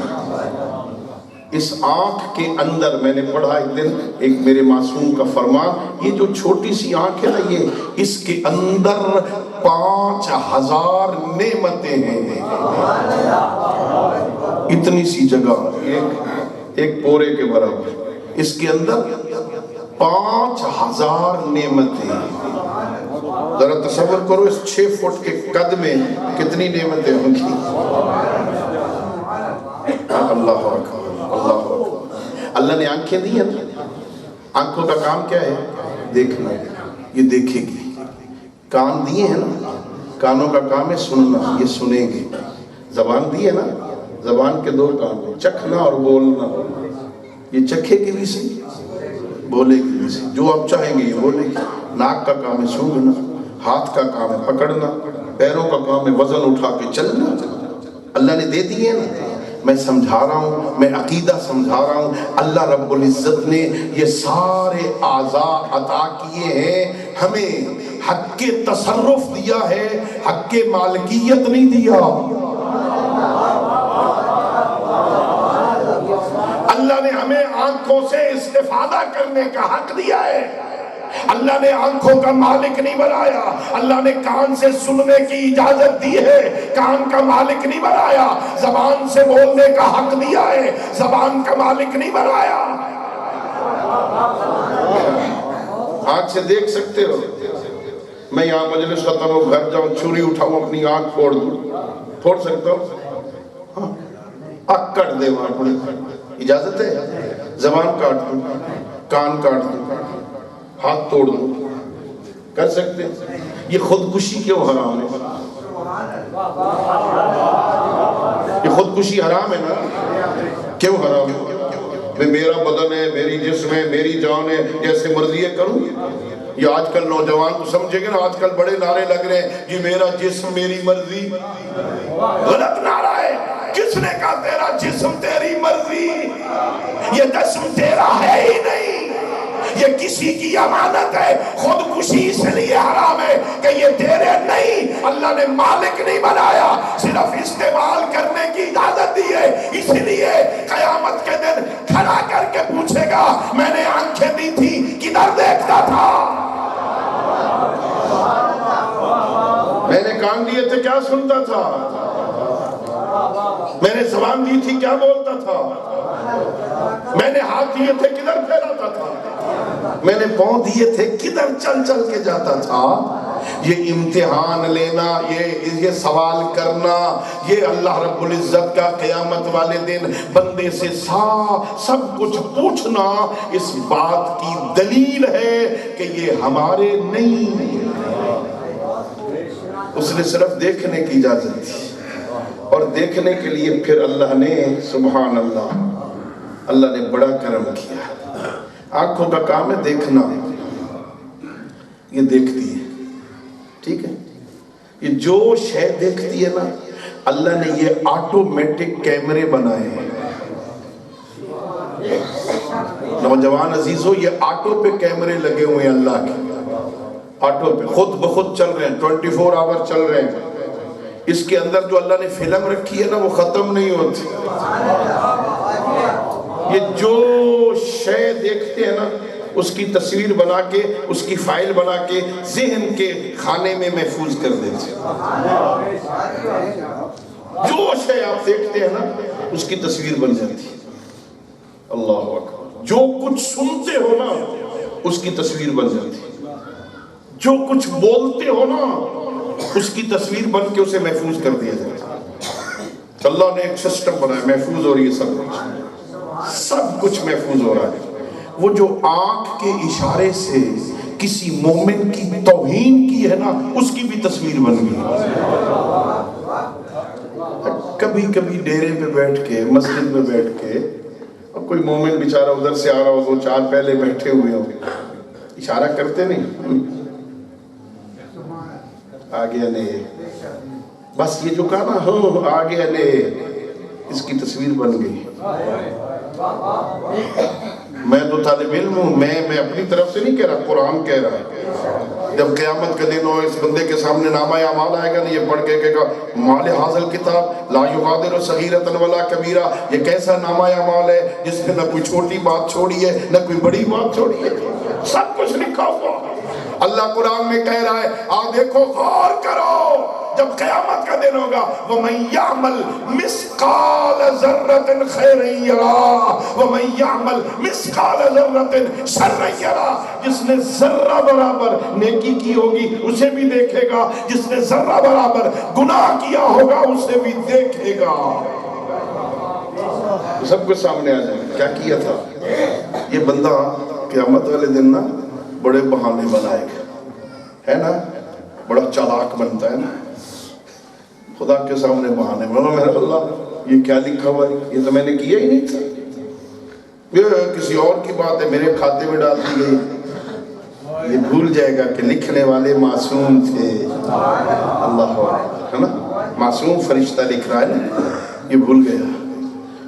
اس آنکھ کے اندر میں نے پڑھا ایک دن ایک میرے معصوم کا فرمان، یہ جو چھوٹی سی آنکھ ہے نا، یہ اس کے اندر 5000 نعمتیں ہیں۔ اتنی سی جگہ، ایک پورے کے برابر، اس کے اندر 5000 نعمتیں۔ ذرا تصور کرو اس 6 فٹ کے قد میں کتنی نعمتیں ہوں گی۔ اللہ اکبر، اللہ اکبر۔ اللہ نے آنکھیں دی ہیں نا، آنکھوں کا کام کیا ہے؟ دیکھنا، یہ دیکھے گی۔ کان دیے ہیں نا، کانوں کا کام ہے سننا، یہ سنیں گے۔ زبان دی ہے نا، زبان کے 2 کام ہیں، چکھنا اور بولنا، یہ چکھے گی بھی سے، بولے گی بھی سے، جو آپ چاہیں گے یہ بولے گی۔ ناک کا کام ہے سونگھنا، ہاتھ کا کام ہے پکڑنا، پیروں کا کام ہے وزن اٹھا کے چلنا۔ اللہ نے دے دیے نا، میں سمجھا رہا ہوں، میں عقیدہ سمجھا رہا ہوں، اللہ رب العزت نے یہ سارے اعضاء عطا کیے ہیں، ہمیں حق کے تصرف دیا ہے، حق کے مالکیت نہیں دیا۔ اللہ نے ہمیں آنکھوں سے استفادہ کرنے کا حق دیا ہے، اللہ نے آنکھوں کا مالک نہیں بنایا۔ اللہ نے کان سے سننے کی اجازت دی ہے، کان کا مالک نہیں بنایا۔ زبان سے بولنے کا حق دیا ہے، زبان کا مالک نہیں بنایا۔ آنکھ سے دیکھ سکتے ہو، میں یہاں مجلس ختم ہو گھر جاؤں، چھری اٹھاؤں اپنی آنکھ پھوڑ دوں، پھوڑ سکتا ہوں؟ اکڑ دے وہاں پڑے، اجازت ہے؟ زبان کاٹ دوں، کان کاٹ دوں، ہاتھ توڑ دوں، کر سکتے ہیں؟ یہ خودکشی کیوں حرام ہے؟ یہ خودکشی حرام ہے نا، کیوں حرام ہے؟ میرا بدن ہے، میری جسم ہے، میری جان ہے، جیسے مرضی ہے کروں؟ یہ آج کل نوجوان تو سمجھے گے نا، آج کل بڑے نعرے لگ رہے ہیں، یہ میرا جسم میری مرضی۔ غلط نعرہ ہے۔ کس نے کہا تیرا جسم تیری مرضی؟ یہ جسم تیرا ہے ہی نہیں، یہ کسی کی امانت ہے۔ خودکشی اس لیے حرام ہے کہ یہ تیرے نہیں، اللہ نے مالک نہیں بنایا، صرف استعمال کرنے کی اجازت دی ہے۔ اس لیے قیامت کے دن کھڑا کر کے پوچھے گا، میں نے آنکھیں دی تھی کدھر دیکھتا تھا؟ میں نے کان دیے تھے کیا سنتا تھا؟ میں نے زبان دی تھی کیا بولتا تھا؟ میں نے ہاتھ دیے تھے کدھر پھیلاتا تھا؟ میں نے پاؤں دیے تھے کدھر چل چل کے جاتا تھا؟ یہ امتحان لینا، یہ سوال کرنا، یہ اللہ رب العزت کا قیامت والے دن بندے سے سب کچھ پوچھنا، اس بات کی دلیل ہے کہ یہ ہمارے نہیں، اس نے صرف دیکھنے کی اجازت دی۔ اور دیکھنے کے لیے پھر اللہ نے، سبحان اللہ، اللہ نے بڑا کرم کیا۔ آنکھوں کا کام ہے دیکھنا، یہ دیکھتی ہے، ٹھیک ہے؟ یہ جو شے دیکھتی ہے نا، اللہ نے یہ آٹومیٹک کیمرے بنائے ہیں۔ نوجوان عزیزو، یہ آٹو پہ کیمرے لگے ہوئے ہیں اللہ کے، آٹو پہ خود بخود چل رہے ہیں، 24 آور چل رہے ہیں۔ اس کے اندر جو اللہ نے فلم رکھی ہے نا، وہ ختم نہیں ہوتی۔ یہ جو شے دیکھتے ہیں نا، اس کی تصویر بنا کے، اس کی فائل بنا کے ذہن کے خانے میں محفوظ کر دیتے ہیں۔ جو شے آپ دیکھتے ہیں نا، اس کی تصویر بن جاتی ہے۔ اللہ اکبر۔ جو کچھ سنتے ہو نا، اس کی تصویر بن جاتی ہے. جو کچھ بولتے ہو نا اس کی تصویر بن کے اسے محفوظ کر دیا جاتا ہے. اللہ نے ایک سسٹم بنایا، محفوظ ہو رہی ہے سب کچھ محفوظ ہو رہا ہے. وہ جو آنکھ کے اشارے سے کسی مومن کی توہین کی ہے نا اس کی بھی تصویر بن گئی. کبھی کبھی ڈیرے پہ بیٹھ کے مسجد میں بیٹھ کے اب کوئی مومن بیچارہ ادھر سے آ رہا ہو، 2-4 پہلے بیٹھے ہوئے ہو، اشارہ کرتے نہیں آگے لے، بس یہ جو کہا نا ہو آگے لے، اس کی تصویر بن گئی. میں تو طالب علم ہوں، میں اپنی طرف سے نہیں کہہ رہا، قرآن کہہ رہا ہے. جب قیامت کا دن ہو اس بندے کے سامنے نامہ اعمال آئے گا نا، یہ پڑھ کے کہے گا مال حاصل کتاب لا یغادر صغیرۃ ولا کبیرہ. یہ کیسا نامہ اعمال ہے جس میں نہ کوئی چھوٹی بات چھوڑی ہے نہ کوئی بڑی بات چھوڑی ہے، سب کچھ لکھا ہوا. اللہ قرآن میں کہہ رہا ہے آ دیکھو غور کرو، جب قیامت کا دن ہوگا وَمَن يَعْمَلْ مِثْقَالَ ذَرَّةٍ خَيْرًا يَرَهُ وَمَن يَعْمَلْ مِثْقَالَ ذَرَّةٍ شَرًّا يَرَهُ. جس نے ذرہ برابر نیکی کی ہوگی اسے بھی دیکھے گا، جس نے ذرہ برابر گناہ کیا ہوگا اسے بھی دیکھے گا. سب کچھ سامنے آ جائے گا کیا کیا تھا. یہ بندہ قیامت والے دن نا بڑے بہانے بنائے گا، ہے نا، بڑا چالاک بنتا ہے نا، خدا کے سامنے بہانے بنا. میرا اللہ یہ کیا لکھا ہوا ہے، یہ تو میں نے کیا ہی نہیں تھا، یہ کسی اور کی بات ہے میرے کھاتے میں ڈال دی گئی. یہ بھول جائے گا کہ لکھنے والے معصوم تھے. اللہ ہے نا، معصوم فرشتہ لکھ رہا ہے نا، یہ بھول گیا.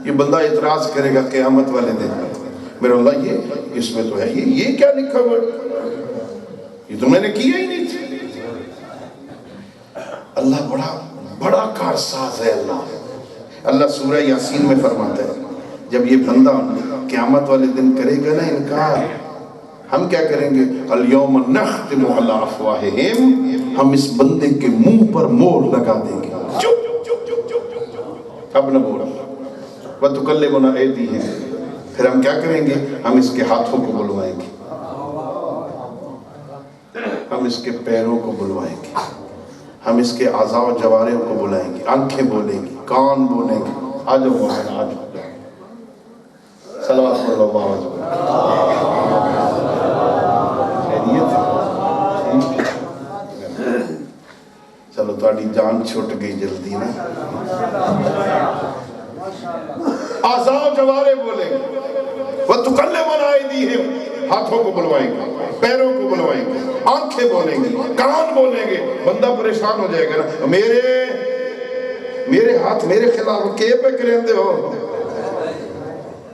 یہ بندہ اعتراض کرے گا قیامت والے دن، میرا اللہ یہ اس میں تو ہے یہ کیا لکھا ہوا ہے، یہ تو میں نے کیا ہی نہیں تھا. اللہ بڑا کارساز ہے. اللہ سورہ یاسین میں فرماتا ہے جب یہ بندہ قیامت والے دن کرے گا نا انکار، ہم کیا کریں گے، الیوم نختم علی افواہہم، ہم اس بندے کے منہ پر مہر لگا دیں گے، اب نہ بول. وتکلمنا ایدیہم، پھر ہم کیا کریں گے، ہم اس کے ہاتھوں کو بلوائیں گے، ہم اس کے پیروں کو بلوائیں گے، ہم اس کے اعضاء و جوارح کو بلائیں گے، آنکھیں بولیں گی، کان بولیں گے. آج ہو آج صلوات اللہ علیہ وسلم. چلو تھوڑی جان چھوٹ گئی جلدی نا. اعضاء و جوارح بولیں گے، وَتُكَلِّمُنَا أَيْدِيهِمْ، ہاتھوں کو بلوائیں گے، پیروں کو بلوائیں گے، آنکھیں بولیں گی، کان بولیں گے. بندہ پریشان ہو جائے گا نا، میرے ہاتھ میرے خلاف کے پہ کریں ہو.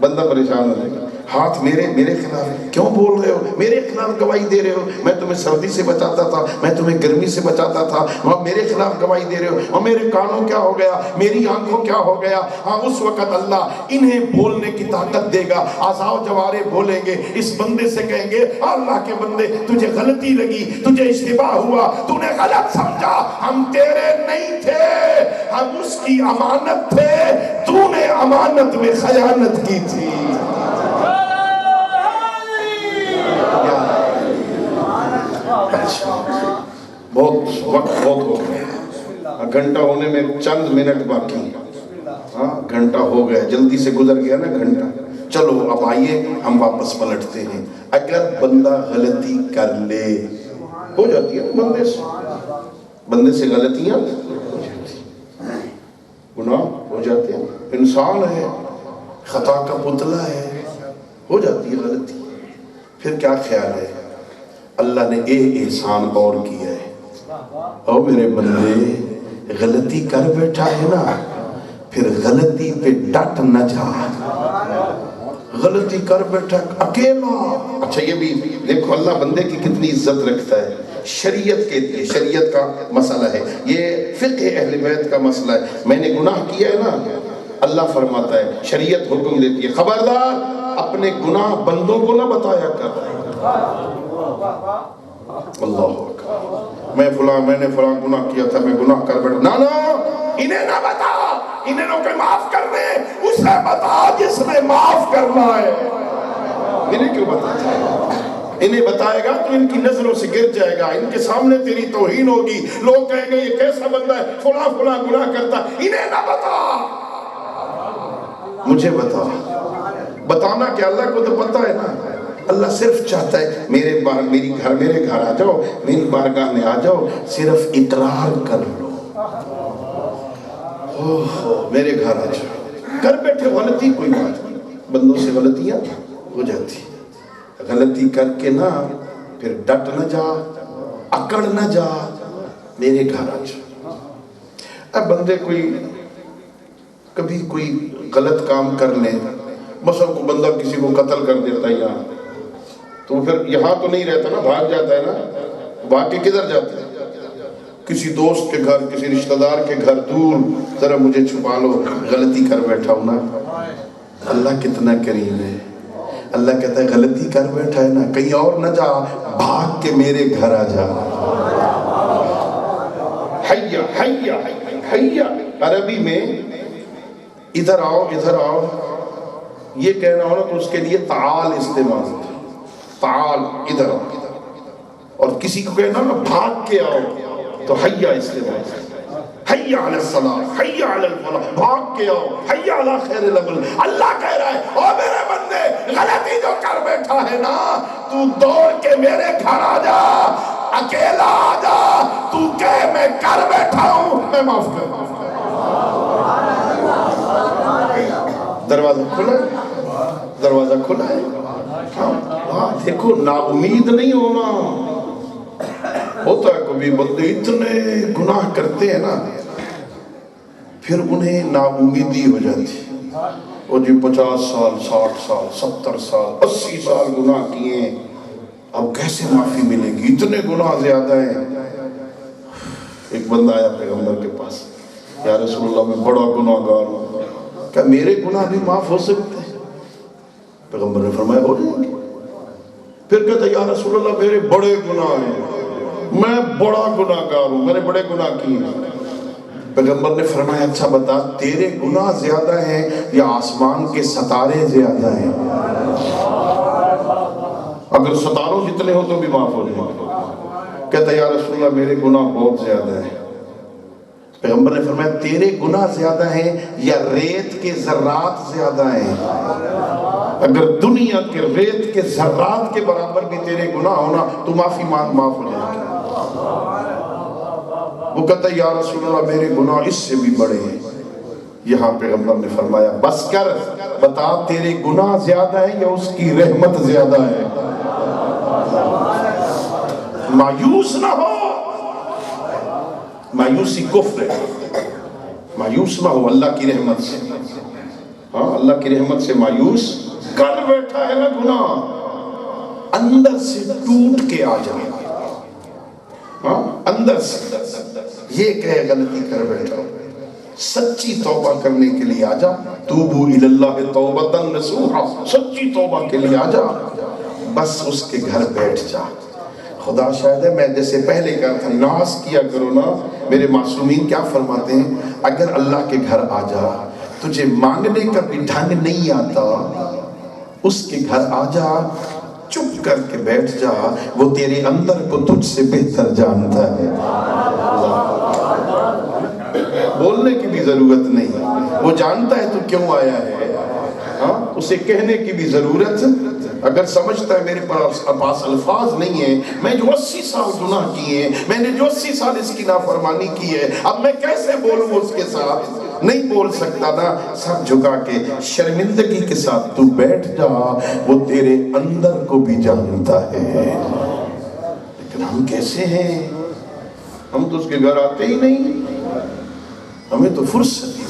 بندہ پریشان ہو جائے گا، ہاتھ میرے خلاف کیوں بول رہے ہو، میرے خلاف گواہی دے رہے ہو، میں تمہیں سردی سے بچاتا تھا، میں تمہیں گرمی سے بچاتا تھا، اور میرے خلاف گواہی دے رہے ہو، اور میرے کانوں کیا ہو گیا، میری آنکھوں کیا ہو گیا. ہاں اس وقت اللہ انہیں بولنے کی طاقت دے گا. اعضاء و جوارح بولیں گے، اس بندے سے کہیں گے اللہ کے بندے تجھے غلطی لگی، تجھے اشتباہ ہوا، تو نے غلط سمجھا، ہم تیرے نہیں تھے، ہم اس کی امانت تھے، تو نے امانت میں خیانت کی تھی. بہت وقت بہت ہو گیا، گھنٹہ ہونے میں چند منٹ باقی. ہاں گھنٹہ ہو گیا، جلدی سے گزر گیا نا گھنٹہ. چلو اب آئیے ہم واپس پلٹتے ہیں. اگر بندہ غلطی کر لے، ہو جاتی ہے بندے سے غلطیاں گناہ ہو جاتے ہیں، انسان ہے، خطا کا پتلا ہے، ہو جاتی ہے غلطی. پھر کیا خیال ہے، اللہ نے احسان اور کیا ہے. او میرے بندے غلطی کر بیٹھا ہے نا، پھر غلطی پہ ڈٹ نہ جا. غلطی کر بیٹھا اکیلا. اچھا یہ بھی دیکھو اللہ بندے کی کتنی عزت رکھتا ہے. شریعت کہتی ہے، شریعت کا مسئلہ ہے یہ، فقہ اہل بیت کا مسئلہ ہے. میں نے گناہ کیا ہے نا، اللہ فرماتا ہے، شریعت حکم دیتی ہے خبردار اپنے گناہ بندوں کو نہ بتایا کر. اللہ اکبر، میں نے فلاں گناہ کیا تھا، میں گناہ کر بیٹھا. نا انہیں نہ بتا، انہیں نہ کہ معاف کر دے، اسے بتا جس نے معاف کرنا ہے. انہیں کیوں بتاتا ہے؟ انہیں بتائے گا تو ان کی نظروں سے گر جائے گا، ان کے سامنے تیری توہین ہوگی، لوگ کہیں گے یہ کیسا بندہ ہے، فلاں فلاں گناہ کرتا، انہیں نہ بتا، مجھے بتا۔ بتانا کہ اللہ کو تو پتہ ہے نا، اللہ صرف چاہتا ہے میرے گھر آ جاؤ، میری بارگاہ میں آ جاؤ، صرف اقرار کر لو، میرے گھر آ جاؤ، گھر بیٹھے غلطی کوئی بات نہیں، بندوں سے غلطیاں ہو جاتی، غلطی کر کے نہ پھر ڈٹ نہ جا، اکڑ نہ جا، میرے گھر آ جا۔ اب بندے کبھی کوئی غلط کام کر لیں، مثلا کوئی بندہ کسی کو قتل کر دیتا ہے یہاں، تو پھر یہاں تو نہیں رہتا نا، بھاگ جاتا ہے نا، بھاگ کے کدھر جاتا ہے؟ کسی دوست کے گھر، کسی رشتہ دار کے گھر، دور، ذرا مجھے چھپا لو، غلطی کر بیٹھا ہوں نا۔ اللہ کتنا کریم ہے، اللہ کہتا ہے غلطی کر بیٹھا ہے نا، کہیں اور نہ جا، بھاگ کے میرے گھر آ جا۔ حیا حیا حیا، عربی میں ادھر آؤ ادھر آؤ یہ کہنا ہو نا تو اس کے لیے تعال استعمال ہوتا ہے، تعال ادھر آؤ، اور کسی کو کہنا نا بھاگ کے آؤ تو حیا استعمال ہوتا ہے، حیا علی الصلاۃ، حیا علی الفلاح، بھاگ کے آؤ، حیا علی خیر العمل۔ اللہ کہہ رہا ہے او میرے بندے، غلطی جو کر بیٹھا ہے نا، تو دوڑ کے میرے گھر آ جا، اکیلا آ جا، تو کہ میں کر بیٹھا ہوں، میں معاف کر۔ دروازہ کھلا ہے، دروازہ کھلا ہے، ہاں دیکھو، نا امید نہیں ہونا۔ ہوتا ہے کبھی بندے اتنے گناہ کرتے ہیں نا، پھر انہیں نا امیدی ہو جاتی، وہ جی 50 سال 60 سال 70 سال 80 سال گناہ کیے، اب کیسے معافی ملے گی، اتنے گناہ زیادہ ہیں۔ ایک بندہ آیا پیغمبر کے پاس، یا رسول اللہ میں بڑا گناہ گار ہوں، کیا میرے گناہ بھی معاف ہو سکتے ہیں؟ پیغمبر نے فرمایا ہو جائیں گے۔ پھر کہتا یا رسول اللہ میرے بڑے گناہ ہیں، میں بڑا گناہ گار ہوں، میں نے بڑے گناہ کیے ہیں۔ پیغمبر نے فرمایا اچھا بتا، تیرے گناہ زیادہ ہیں یا آسمان کے ستارے زیادہ ہیں؟ اگر ستاروں جتنے ہو تو بھی معاف ہو جائیں گے۔ کہتا یا رسول اللہ میرے گناہ بہت زیادہ ہیں۔ پیغمبر نے فرمایا تیرے گناہ زیادہ ہیں یا ریت کے ذرات زیادہ ہیں؟ اگر دنیا کے ریت کے ذرات کے برابر بھی تیرے گناہ ہونا تو معافی مانگ، معاف ہو جائے گا۔ وہ کہتا ہے یا رسول اللہ میرے گناہ اس سے بھی بڑے ہیں۔ یہاں پیغمبر نے فرمایا بس کر، بتا تیرے گناہ زیادہ ہیں یا اس کی رحمت زیادہ ہے؟ مایوس نہ ہو، مایوسی کفر ہے، مایوس نہ ہو اللہ کی رحمت سے، ہاں اللہ کی رحمت سے مایوس کر بیٹھا ہے نا گناہ، اندر سے ٹوٹ کے آ جائے، ہاں اندر سے یہ کہے غلطی کر بیٹھا، سچی توبہ کرنے کے لیے آ جا، توبو الی اللہ توبۃ نصوحا، سچی توبہ کے لیے آ جا، بس اس کے گھر بیٹھ جا۔ خدا شاہد ہے، میں جیسے پہلے کہا تھا ناز کیا کرو نا، میرے معصومین کیا فرماتے ہیں، اگر اللہ کے گھر آ جا، تجھے مانگنے کا بھی ڈھنگ نہیں آتا، اس کے گھر آ جا، چپ کر کے بیٹھ جا، وہ تیرے اندر کو تجھ سے بہتر جانتا ہے۔ بولنے کی بھی ضرورت نہیں، وہ جانتا ہے تو کیوں آیا ہے، ہاں اسے کہنے کی بھی ضرورت، اگر سمجھتا ہے میرے پاس الفاظ نہیں ہیں، میں جو 80 سال گناہ کیے ہیں، میں نے جو 80 سال اس کی نافرمانی کی ہے، اب میں کیسے بولوں اس کے ساتھ؟ نہیں بول سکتا نا، سر جھکا کے شرمندگی کے ساتھ تو بیٹھ جا، وہ تیرے اندر کو بھی جانتا ہے۔ لیکن ہم کیسے ہیں، ہم تو اس کے گھر آتے ہی نہیں، ہمیں تو فرصت ہی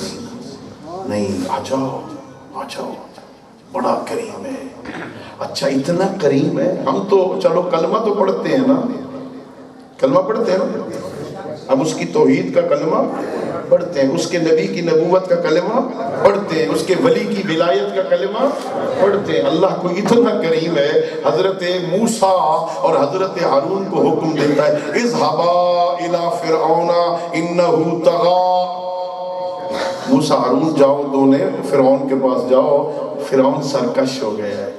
نہیں، آ جاؤ آ جاؤ، بڑا کریم ہے۔ اچھا اتنا کریم ہے، ہم تو چلو کلمہ تو پڑھتے ہیں نا، کلمہ پڑھتے ہیں نا، ہم اس کی توحید کا کلمہ پڑھتے ہیں، اس کے نبی کی نبوت کا کلمہ پڑھتے ہیں، اس کے ولی کی ولایت کا کلمہ پڑھتے ہیں۔ اللہ کو اتنا کریم ہے، حضرت موسیٰ اور حضرت ہارون کو حکم دیتا ہے اذهبا الی فرعون انہ طغی، موسیٰ ہارون جاؤ دونوں فرعون کے پاس جاؤ، فرعون سرکش ہو گیا ہے۔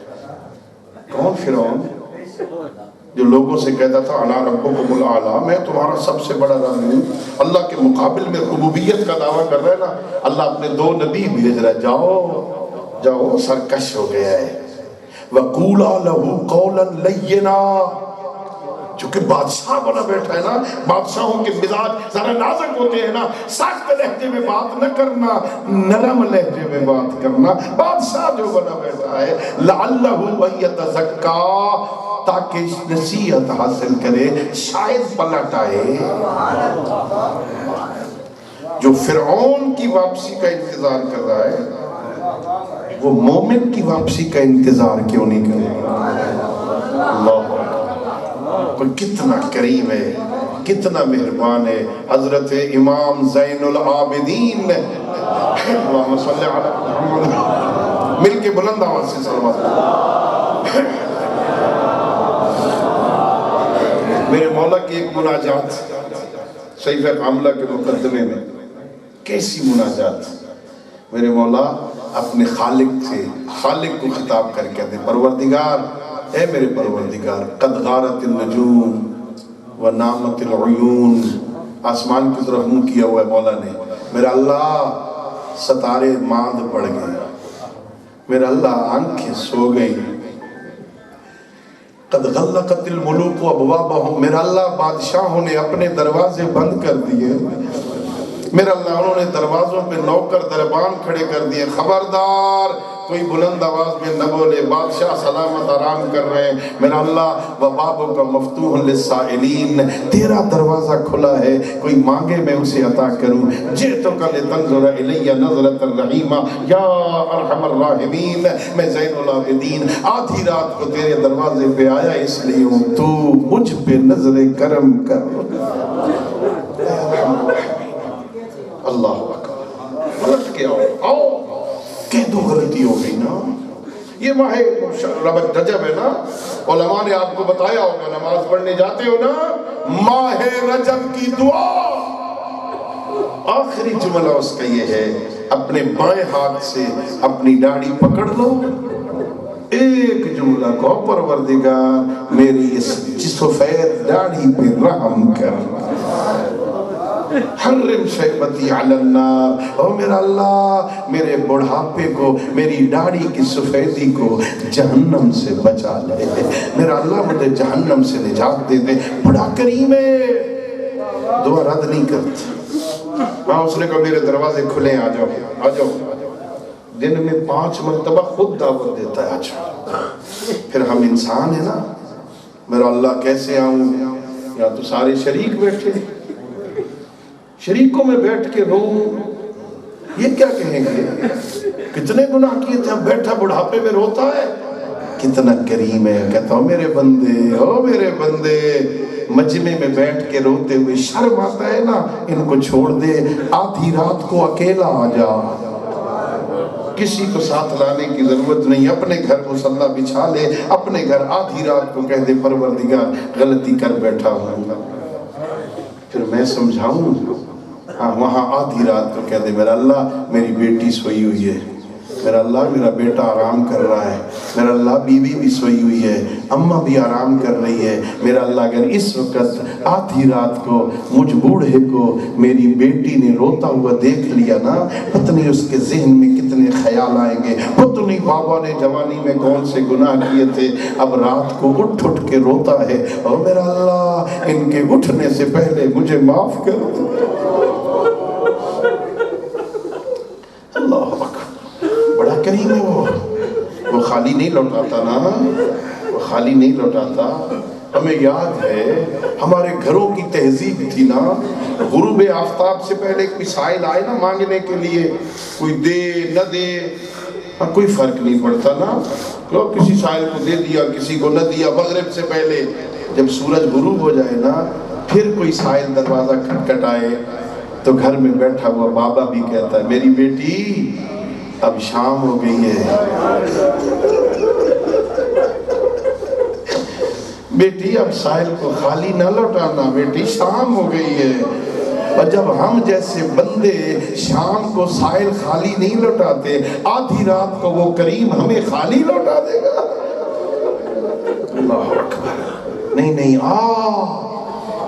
کون فرعون؟ جو لوگوں سے کہتا تھا انا ربکم الاعلی، میں تمہارا سب سے بڑا رب ہوں، اللہ کے مقابل میں ربوبیت کا دعویٰ کر رہا ہے نا، اللہ اپنے 2 نبی بھیج رہا ہے، جاؤ جاؤ، سرکش ہو گیا ہے۔ وَقُولَا لَهُ قَوْلًا لَيِّنًا، چونکہ بادشاہ بنا بیٹھا ہے نا، بادشاہوں کے مزاج ذرا نازک ہوتے ہیں نا، سخت لہجے میں بات نہ کرنا، نرم لہجے میں بات کرنا۔ بادشاہ جو بنا بیٹھا ہے لَعَلَّهُ أَن يَتَزَكَّىٰ، تاکہ نصیحت حاصل کرے، شاید پلٹ آئے۔ جو فرعون کی واپسی کا انتظار کر رہا ہے، وہ مومن کی واپسی کا انتظار کیوں نہیں کرے گا؟ اللہ کوئی کتنا کریم ہے، کتنا مہربان ہے۔ حضرت امام زین العابدین نے، اللہم صلی علی محمد، مل کے بلند آواز سے صلوات۔ میرے مولا کی ایک مناجات صحیفہ کاملہ کے مقدمے میں، کیسی مناجات! میرے مولا اپنے خالق سے، خالق کو خطاب کر کے کہتے ہیں پروردگار، اے میرے پروردگار، قد غارت النجوم و نامت العیون، آسمان کی طرف منہ کیا ہوا ہے مولا نے، میرا اللہ ستارے ماند پڑ گئے، میرا اللہ آنکھیں سو گئی، قد غلقت الملوک ابوابہم، میرا اللہ بادشاہوں نے اپنے دروازے بند کر دیے، میرا اللہ انہوں نے دروازوں پہ نوکر دربان کھڑے کر دیے، خبردار کوئی بلند آواز میں نہ بولے، بادشاہ سلامت آرام کر رہے ہیں، میرا اللہ وبابوں کا مفتوح للسائلین، تیرا دروازہ کھلا ہے، کوئی مانگے میں اسے عطا کروں، جئتک لتنظر الی نظرۃ الرحیمہ یا ارحم الراحمین، میں زین العابدین آدھی رات کو تیرے دروازے پہ آیا اس لیے ہوں، تو مجھ پہ نظر کرم کر۔ اللہ اکبر، پلٹ کے آؤ، کہہ دو غلطی ہو گئی نا، یہ ماہ رجب ہے نا، علماء نے آپ کو بتایا ہوگا، نماز پڑھنے جاتے ہو نا، ماہ رجب کی دعا، آخری جملہ اس کا یہ ہے، اپنے بائیں ہاتھ سے اپنی داڑھی پکڑ لو، ایک جملہ کو، پروردگار میری اس سفید داڑھی پہ رحم کر، حرم شیبتی علی النار، او میرا اللہ میرے بڑھاپے کو، میری داڑھی کی سفیدی کو جہنم سے بچا لے، میرا اللہ مجھے جہنم سے نجات دے دے، بڑا کریم ہے، دعا رد نہیں کرتا۔ ہاں اس نے کہا میرے دروازے کھلے، آ جاؤ آ جاؤ، دن میں 5 مرتبہ خود دعوت دیتا ہے، آجاؤ۔ پھر ہم انسان ہیں نا، میرا اللہ کیسے آؤں، یا تو سارے شریک بیٹھے، شریکوں میں بیٹھ کے رو، یہ کیا کہیں گے، کتنے گناہ کیے تھے، اب بیٹھا بڑھاپے میں روتا ہے، کتنا کریم ہے، کہتا ہوں میرے بندے، او میرے بندے، مجمع میں بیٹھ کے روتے ہوئے شرم آتا ہے نا، ان کو چھوڑ دے، آدھی رات کو اکیلا آ جا، کسی کو ساتھ لانے کی ضرورت نہیں، اپنے گھر مصلی بچھا لے، اپنے گھر آدھی رات کو کہہ دے پروردگار غلطی کر بیٹھا ہوں، پھر میں سمجھاؤں، ہاں وہاں آدھی رات کو کہہ دے میرا اللہ میری بیٹی سوئی ہوئی ہے، میرا اللہ میرا بیٹا آرام کر رہا ہے، میرا اللہ بیوی بھی سوئی ہوئی ہے، اماں بھی آرام کر رہی ہے، میرا اللہ اگر اس وقت آدھی رات کو مجھ بوڑھے کو میری بیٹی نے روتا ہوا دیکھ لیا نا، پتہ نہیں اس کے ذہن میں کتنے خیال آئیں گے، پتہ نہیں بابا نے جوانی میں کون سے گناہ کیے تھے، اب رات کو اٹھ اٹھ کے روتا ہے، اور میرا اللہ ان کے اٹھنے سے پہلے مجھے معاف کر دو۔ اللہ اکبر، بڑا کریم ہے وہ خالی نہیں لوٹاتا نا، وہ خالی نہیں لوٹاتا۔ ہمیں یاد ہے ہمارے گھروں کی تہذیب تھی نا، غروب آفتاب سے پہلے کوئی سائل آئے نا مانگنے کے لیے، کوئی دے نہ دے کوئی فرق نہیں پڑتا نا، لوگ کسی سائل کو دے دیا کسی کو نہ دیا، مغرب سے پہلے جب سورج غروب ہو جائے نا، پھر کوئی سائل دروازہ کھٹکھٹائے تو گھر میں بیٹھا ہوا بابا بھی کہتا ہے میری بیٹی اب شام ہو گئی ہے، بیٹی اب سائل کو خالی نہ لوٹانا، بیٹی شام ہو گئی ہے۔ اور جب ہم جیسے بندے شام کو سائل خالی نہیں لوٹاتے، آدھی رات کو وہ کریم ہمیں خالی لوٹا دے گا۔ اللہ اکبر، نہیں نہیں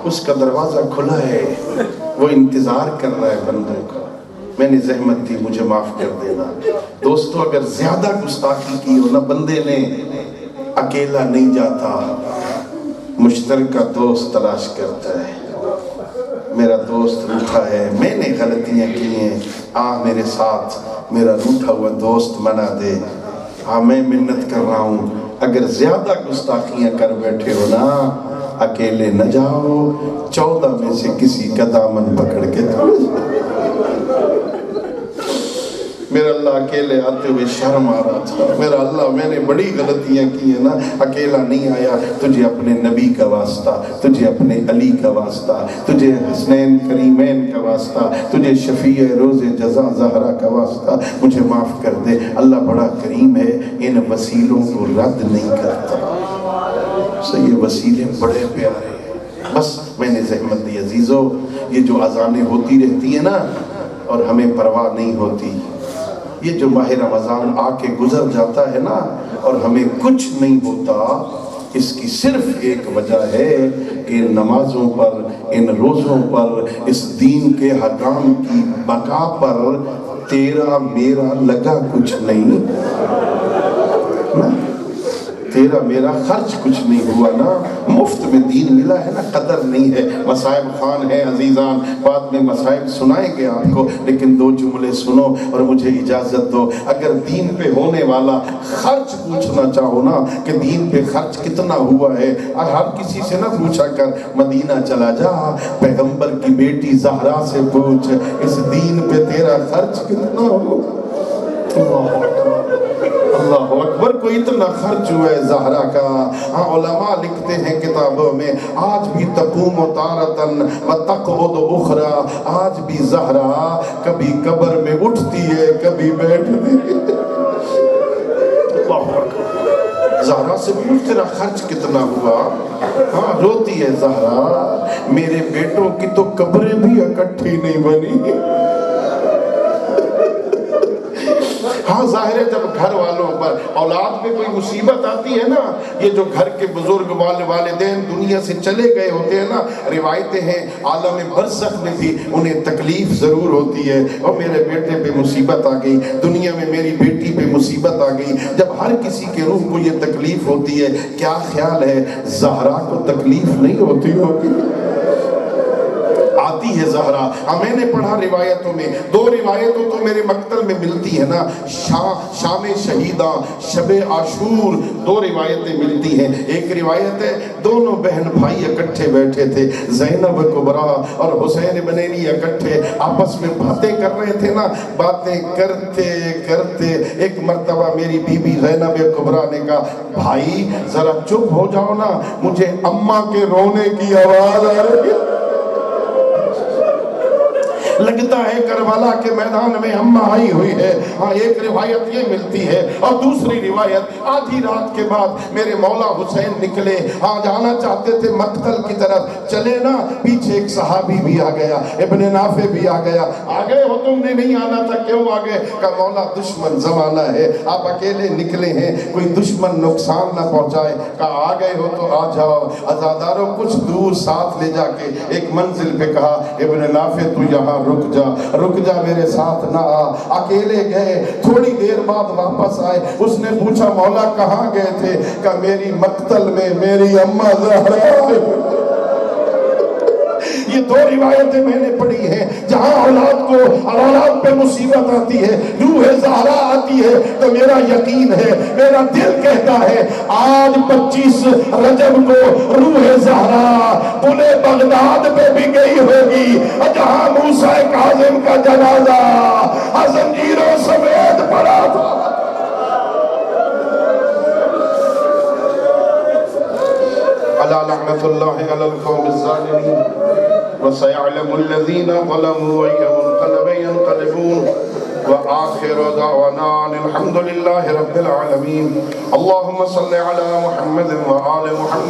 اس کا دروازہ کھلا ہے، وہ انتظار کر رہا ہے بندوں کا، میں نے زحمت دی مجھے معاف کر دینا۔ دوستو اگر زیادہ گستاخی کی ہو نا بندے نے، اکیلا نہیں جاتا، مشترکہ دوست تلاش کرتا ہے۔ میرا دوست روٹھا ہے، میں نے غلطیاں کی ہیں، میرے ساتھ میرا روٹھا ہوا دوست منا دے۔ میں منت کر رہا ہوں، اگر زیادہ گستاخیاں کر بیٹھے ہو نا، اکیلے نہ جاؤ، 14 میں سے کسی کا دامن پکڑ کے میرا اللہ اکیلے آتے ہوئے شرم آ رہا تھا، میرا اللہ میں نے بڑی غلطیاں کی ہیں نا، اکیلا نہیں آیا، تجھے اپنے نبی کا واسطہ، تجھے اپنے علی کا واسطہ، تجھے حسنین کریمین کا واسطہ، تجھے شفیع روز جزا زہرا کا واسطہ مجھے معاف کر دے۔ اللہ بڑا کریم ہے، ان وسیلوں کو رد نہیں کرتا۔ یہ وسیلے بڑے پیارے ہیں، بس میں نے زحمت دی۔ عزیزو یہ جو اذانیں ہوتی رہتی ہیں نا اور ہمیں پرواہ نہیں ہوتی، یہ جو ماہ رمضان آ کے گزر جاتا ہے نا اور ہمیں کچھ نہیں ہوتا، اس کی صرف ایک وجہ ہے کہ نمازوں پر، ان روزوں پر، اس دین کے حکام کی بقا پر تیرا میرا لگا کچھ نہیں، تیرا میرا خرچ کچھ نہیں ہوا نا، مفت میں دین ملا ہے نا، قدر نہیں ہے۔ مصائب خان ہے عزیزان، بعد میں مصائب سنائیں گے آپ کو، لیکن 2 جملے سنو اور مجھے اجازت دو۔ اگر دین پہ ہونے والا خرچ پوچھنا چاہو نا کہ دین پہ خرچ کتنا ہوا ہے، ہر کسی سے نہ پوچھا کر، مدینہ چلا جا، پیغمبر کی بیٹی زہرا سے پوچھ، اس دین پہ تیرا خرچ کتنا ہوا۔ اللہ اکبر، کوئی اتنا خرچ ہوا ہے زہرا کا۔ علماء لکھتے ہیں کتابوں میں، آج بھی تقوم تارتن و تقعد اخرى، آج بھی زہرا کبھی قبر میں اٹھتی ہے کبھی بیٹھتی ہے۔ اللہ اکبر، زہرا سے پوچھ تیرا خرچ کتنا ہوا؟ روتی ہے زہرا، میرے بیٹوں کی تو قبریں بھی اکٹھی نہیں بنی۔ ظاہر ہے جب گھر والوں پر، اولاد میں کوئی مصیبت آتی ہے نا، یہ جو گھر کے بزرگ والدین دنیا سے چلے گئے ہوتے ہیں نا، روایتیں ہیں عالم برزخ میں بھی انہیں تکلیف ضرور ہوتی ہے، اور میرے بیٹے پہ مصیبت آ گئی، دنیا میں میری بیٹی پہ مصیبت آ گئی۔ جب ہر کسی کے روح کو یہ تکلیف ہوتی ہے، کیا خیال ہے زہرا کو تکلیف نہیں ہوتی ہوگی؟ آتی ہے زہرا۔ میں نے پڑھا روایتوں میں، 2 روایتوں تو میرے مقتل میں ملتی ہے نا، شام شہیداں، شب عاشور، 2 روایتیں ملتی ہیں۔ ایک روایت ہے دونوں بہن بھائی اکٹھے بیٹھے تھے، زینب کبریٰ اور حسین بن علی اکٹھے آپس میں باتیں کر رہے تھے نا، باتیں کرتے کرتے ایک مرتبہ میری بی بی زینب کبریٰ نے کہا، بھائی ذرا چپ ہو جاؤ نا، مجھے اماں کے رونے کی آواز آ رہی ہے۔ لگتا ہے کربلا کے میدان میں اماں آئی ہوئی ہے۔ ایک روایت یہ ملتی ہے، اور دوسری روایت آدھی رات کے بعد میرے مولا حسین نکلے، جانا چاہتے تھے مقتل کی طرف، چلے نا، پیچھے ایک صحابی بھی آ گیا، ابن نافع بھی آ گیا۔ آ گئے ہو تم نے نہیں آنا تھا، کیوں آ گئے؟ کہا مولا دشمن زمانہ ہے، آپ اکیلے نکلے ہیں، کوئی دشمن نقصان نہ پہنچائے۔ کہا آ گئے ہو تو آ جاؤ۔ عزاداروں کچھ دور ساتھ لے جا کے ایک منزل پہ کہا، ابن نافع تو یہاں رک جا میرے ساتھ نہ آ۔ اکیلے گئے، تھوڑی دیر بعد واپس آئے، اس نے پوچھا مولا کہاں گئے تھے؟ کہا میری مقتل میں میری اماں زہرا۔ یہ 2 روایتیں میں نے پڑھی ہیں، جہاں اولاد پہ مصیبت آتی ہے، روح زہرا آتی ہے، تو میرا یقین ہے، میرا دل کہتا ہے آج 25 رجب کو روح زہرا پلے بغداد پہ بھی گئی ہوگی، جہاں موسیٰ کاظم کا جنازہ زنجیروں سمیت پڑا تھا۔ الا لعنت اللہ علی القوم الظالمین وسيعلم الذين ظلموا أي منقلب ينقلبون وآخر دعوانا الحمد لله رب العالمين اللهم صل على محمد وآل محمد